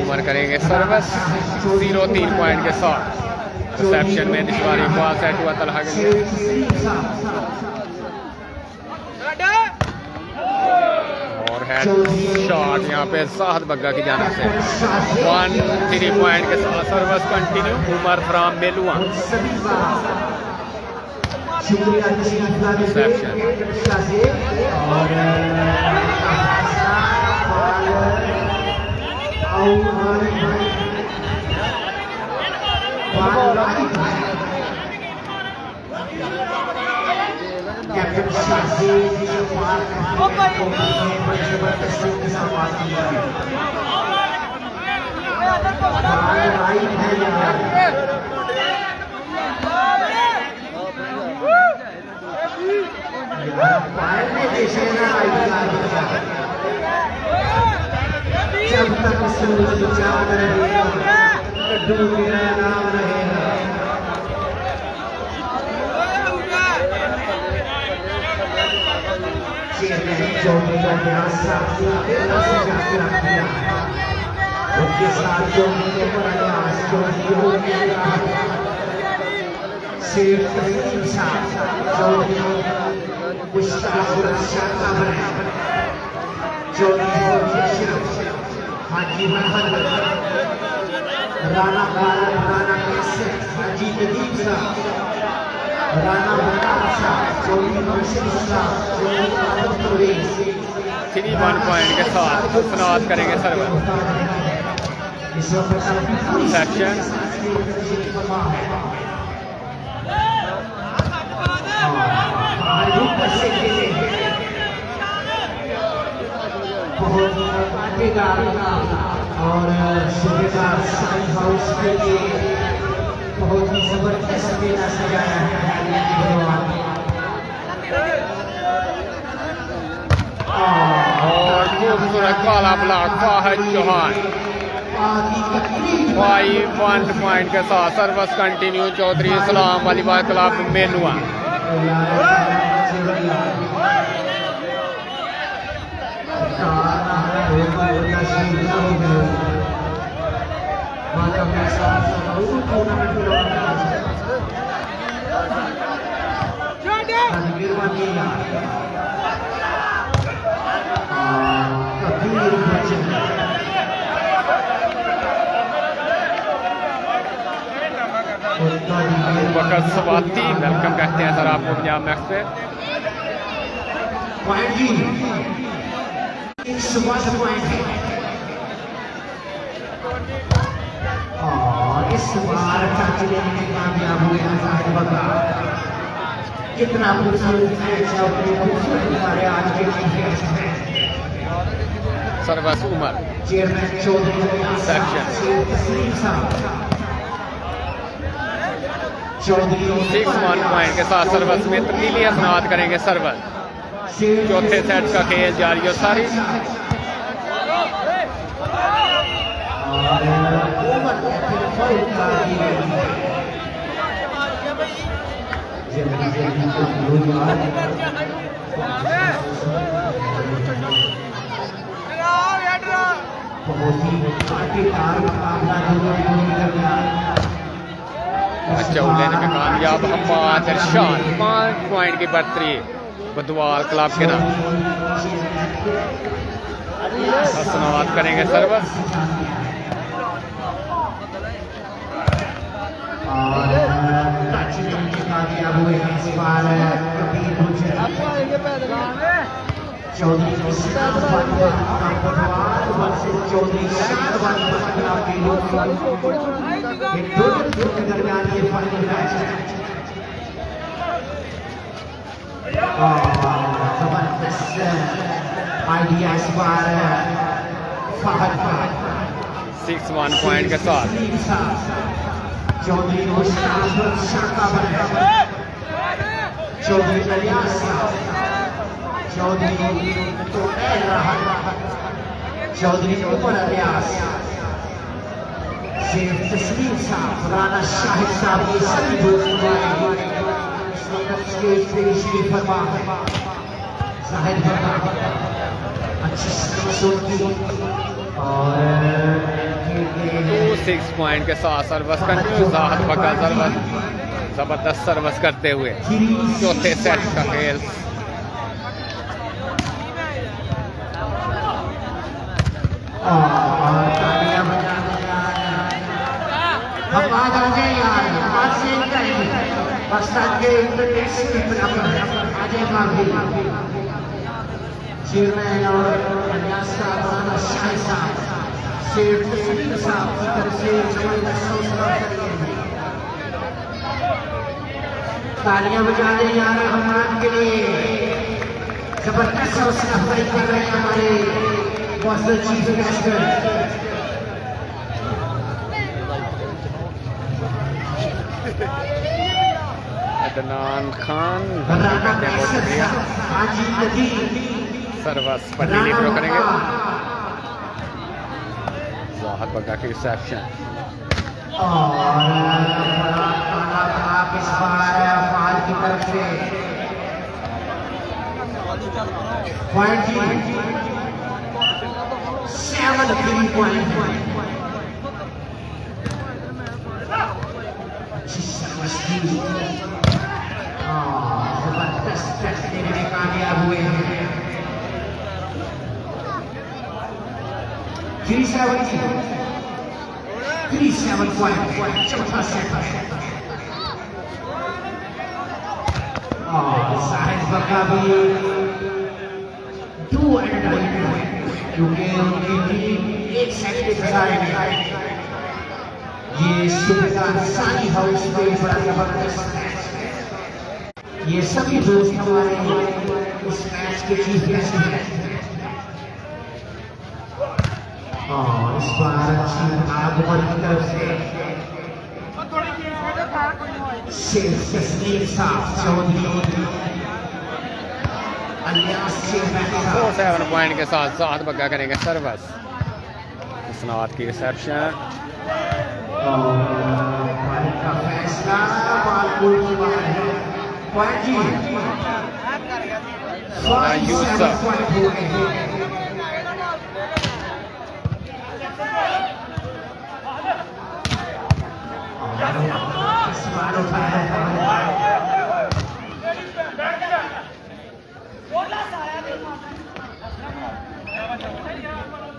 उमर करेंगे सर्विस 0-3 पॉइंट के साथ। रिसेप्शन में दुश्वारी, बॉल सेट हुआ तलहा के लिए और हेड शॉट यहाँ पे साहद बग्गा की जानिब से। 1-3 पॉइंट के साथ सर्विस कंटिन्यू। उमर फ्राम बेलुआ। जब तक सूरज चांद रहेगा, लड्डू मेरा नाम रहेगा। उनके साथ जो प्रयास हाजी मोहम्मद राणा भारत, राणा कैसे हाजी नदीम साहब, राणा बनारसा, चौधरी नौशीन साहब, चौधरी आदम परवेज। 3-1 पॉइंट के साथ स्नात करेंगे सर्वर। सेक्शन बहुत पार्टीदार और सूबेदार साइन हाउस के लिए बहुत ही जबरदस्त मेला सजाया है। काला ब्लॉक फाहद चौहान 5-1 पॉइंट के साथ service continue. Chaudhary Islam volleyball club मेनुआ। वक़्त सवाती वेलकम कहते हैं सर आपको पंजाब मैक्स पे। और इस बार टच लेने में कामयाब हुए हैं साहिब बका। कितना खूबसूरत हमारे आज के service Umar chairman Chaudhry section 6-1 point के साथ सर्विस में तब्दीली असनात करेंगे सर्विस। चौथे सेट का खेल जारी और सारी अच्छा लेने में कामयाब हम्माद इरशाद 5 पॉइंट की बढ़तरी बदवाल क्लब के नाम असनात करेंगे सर्विस। दरमियान ये फाइनल मैच जबरदस्त आइडिया इस बार फहद 6-1 पॉइंट के साथ चौधरी चौधरी चौधरी उमर अलियास शेख तस्लीम साहब राना शाहिद साहब ये सभी दोस्त स्टेज पे तशरीफ फरमा जाहिर बका अच्छी की और 6 पॉइंट के साथ सर्विस कंटिन्यू। जाहिर बका सर्विस जबरदस्त सर्विस करते हुए चौथे सेट का खेल हम आज आ जाए यार आज से पाकिस्तान के इंटरनेशनल चेयरमैन और अलियास साहब राना शाहिद साहब शेख तस्लीम साहब की तरफ से जबरदस्त हौसला करिए। तालियां बजा दें यार हमारे के लिए। जबरदस्त हौसला अफजाई कर रहे हैं हमारे chief guest Adnan Khan service पटेली प्रो करेंगे। जाहिर बका की रिसेप्शन इस बार फाल की तरफ से पॉइंट 7 पॉइंट जबरदस्त टच देने में कामयाब हुए हैं। 3-7 पॉइंट चौथा सेट साहिद बका भी 2 एंड क्योंकि उनकी टीम एक सेट के खिलाड़ी है। ये सुबह सानी हाउस में बड़ा जबरदस्त मैच। ये सभी दोस्त हमारे उस मैच के चीफ गेस्ट हैं और इस बार अच्छी आगमन की तरफ से शेख तस्लीम साहब चौधरी अलियास 7 पॉइंट के साथ 7 बग्गा करेंगे सर्विस। इसनाद की रिसेप्शन का फैसला बाल गोल की बात है। पॉइंट जी यूसुफ पॉइंट हो गए। इस बार उठाया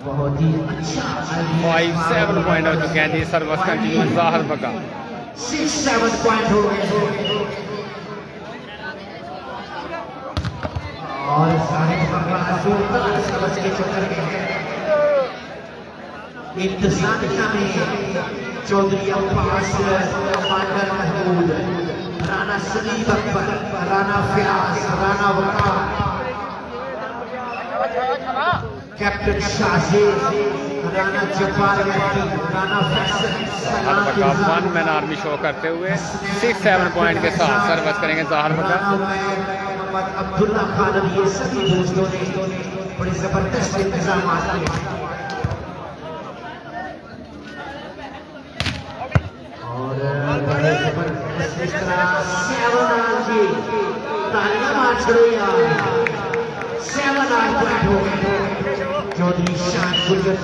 बहुत ही अच्छा 5-7 पॉइंट हो चुके हैं जी। सर्विस कंटिन्यू जाहिर बग्गा 6-7 पॉइंट हो गए। और सारे समझ के चक्कर में इंतजामिया में चौधरी अब्बास, कमांडर महमूद, राणा सलीम अकबर, राणा फयाज, राणा वकार, कैप्टन शाहिद, राणा जब्बार महदी, राणा जाहिर बग्गा 1 मैन आर्मी शो करते हुए 6-7 पॉइंट के साथ सर्विस करेंगे जाहिर बग्गा। अब्दुल्ला खान, ये सभी दोस्तों ने बड़े जबरदस्त इंतजाम किए और बड़े जबरदस्त इस तरह 7 जी तालियां मार छोड़ो यार। 7 पॉइंट हो गए। चौधरी शान गुजर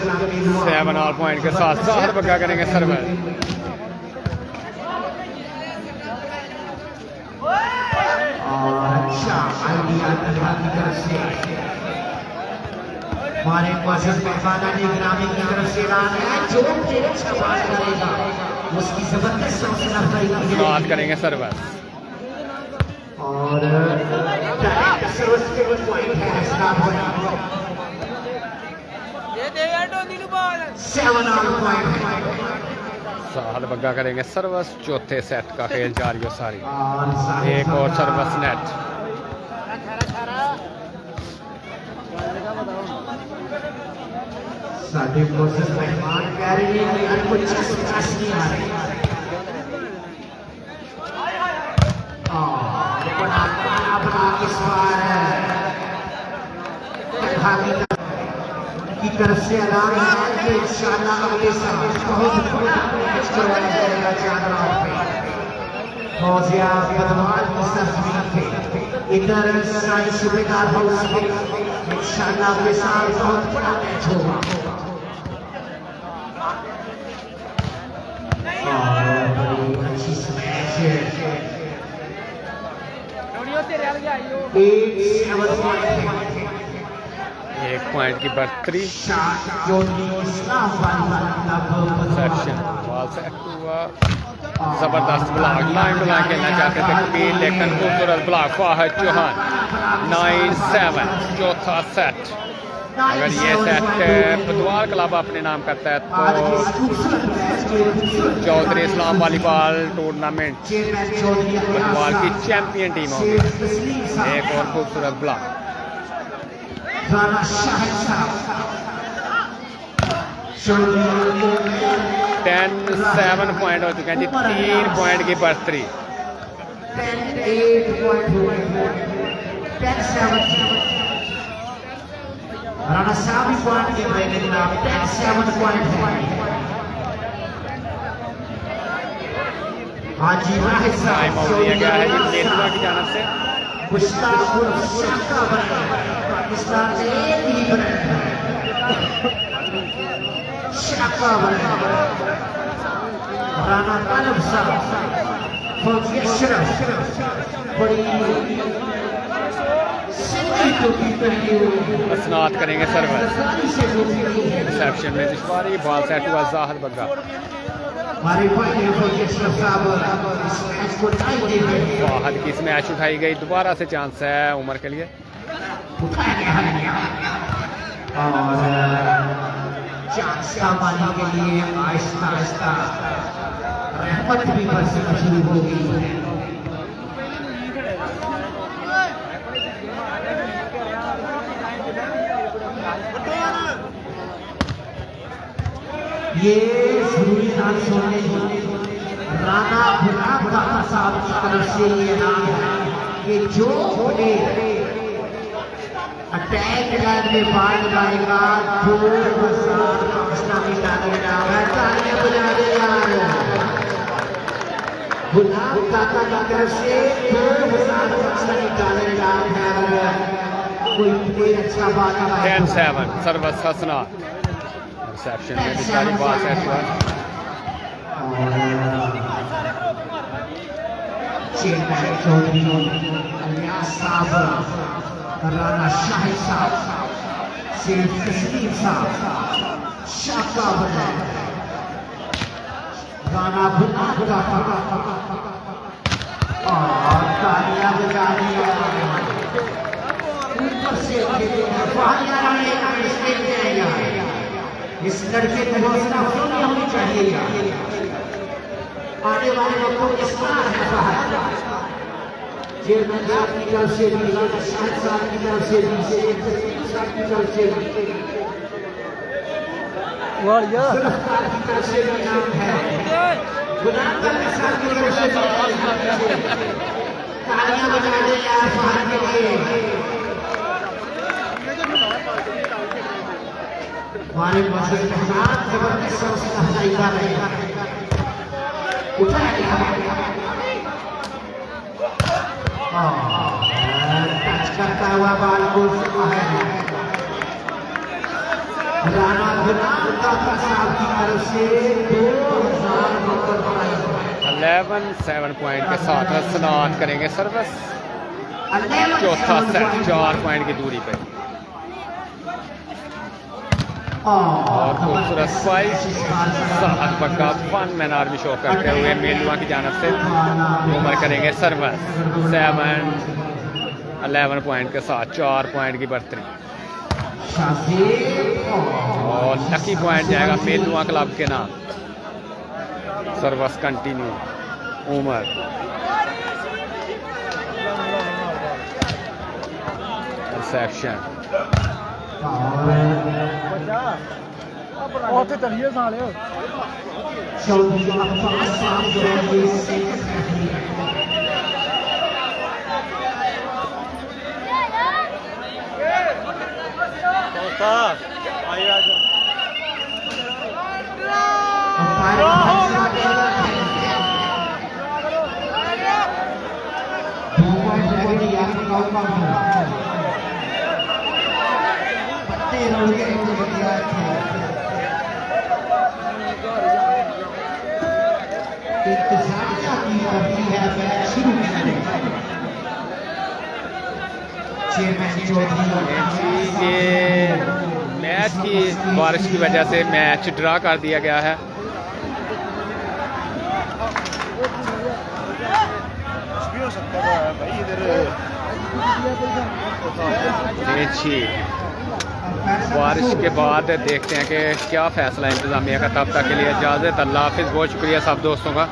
7 पॉइंट के साथ जाहिर बग्गा करेंगे सर्विस। अच्छा आइडिया की तरफ से हमारे मौजूद मेहमानानी ग्रामीण की तरफ से ऐलान है, जो अच्छा बात करेगा उसकी जबरदस्त हौसला अफजाई की बात करेंगे सर्विस। और पॉइंट है 7 पॉइंट जाहिर बग्गा करेंगे सर्विस। चौथे सेट का खेल जारी हो सारी। और एक और सर्विस नेट साढ़े कोशिश मेहमान कह रही है कि यार कुछ नहीं आ रही। बना इस बार की तरफ से ऐलान है कि इंशाअल्लाह अगले साल बहुत बड़ा मैच करवाया जाएगा चांदराव पे। फौजिया बदमाश मुस्तफी थे इधर साई सूबेदार हाउस में इंशाअल्लाह अगले साल बहुत बड़ा मैच होगा। बड़ी अच्छी स्मैश है। 1 पॉइंट की बढ़तरी। सेक्शन बॉल सेट हुआ। जबरदस्त ब्लॉक लाइन टू लाइन खेलना चाहते थे कबीर, लेकिन खूबसूरत ब्लॉक फाहद चौहान 9-7 चौथा सेट। अगर ये सेट बुधवार क्लब अपने नाम करता है तो चौधरी इस्लाम वॉलीबॉल टूर्नामेंट बुधवार की चैंपियन टीम होगी। एक और खूबसूरत ब्लॉक 10-7 पॉइंट हो चुके हैं जी। 3 पॉइंट की बढ़तरी। 10-8 राणा साहब भी पॉइंट के रहे लेकिन आप 10-7 पॉइंट है। हाजी वाहिद टाइम आउट दिया गया है जी नेतुआ की जानब से। मुश्ताकुर शाका बना पाकिस्तान से एक ही बना शाका बना राणा तालब साहब फौजी अशरफ बड़ी असनाद करेंगे सर्विस। रिसेप्शन में दुश्वारी बॉल सेट हुआ जाहिर बग्गा। फाहद की स्मैश उठाई गई। दोबारा से चांस है उमर के लिए। चांस पाने के लिए आहिस्ता आहिस्ता रहमत भी बरसना शुरू हो गई है। ये जरूरी नाम सुनने राणा साहब की तरफ से ये नाम है कि जो प्लेयर अटैक करने बाद लगाएगा 2000 पाकिस्तानी डाले नाम है। तालियां बजा दे यार। गुलाब काका की तरफ से 2000 पाकिस्तानी डाले नाम है। कोई अच्छा बात है। 10-7 सर्विस हसनात रिसेप्शन में भी सारी बात है। चेयरमैन चौधरी अलियास साहब, राना शाहिद साहब, शेख तस्लीम साहब, शाका बने गाना बुना और तालियां बजा दिया। ऊपर से इस लड़के को हौसला अफजाई होनी चाहिए। आने वाले वक्तों में स्टार है। चेयरमैन साहब की तरफ से भी, शाहिद साहब की तरफ से भी, शेख तस्लीम साहब की तरफ से भी, जुल्फकार की तरफ से भी नाम है। गुलाम काका साहब की तरफ से भी तालियां बजा दे यार फहद के लिए। हमारे मस्जिद में जबरदस्त हौसला अफजाई कर रहे हैं। उठा गया टच करता हुआ बाल को है। राना गुलाम काका साहब की तरफ से 2000 नंबर बनाए। 11-7 पॉइंट के साथ हसनात करेंगे सर्विस। चौथा सेट 4 पॉइंट की दूरी पे और खूबसूरत स्पाइक सरहद पक्का फन मैन आर्मी शो करते हुए मेलुआ की जानब से उमर करेंगे सर्विस। 11 पॉइंट के साथ 4 पॉइंट की बढ़तरी और लकी पॉइंट जाएगा मेलुआ क्लब के नाम। सर्विस कंटिन्यू उमर रिसेप्शन ਉੱਥੇ ਚੱਲੀਏ ਸਾਲਿਓ। चौधरी अब्बास साहब जो है ये सेक्रेटरी है। ये मैच की बारिश की वजह से मैच ड्रा कर दिया गया है। बारिश के बाद देखते हैं कि क्या फैसला इंतजामिया का। तब तक के लिए इजाज़त। अल्लाह हाफिज़। बहुत शुक्रिया सब दोस्तों का।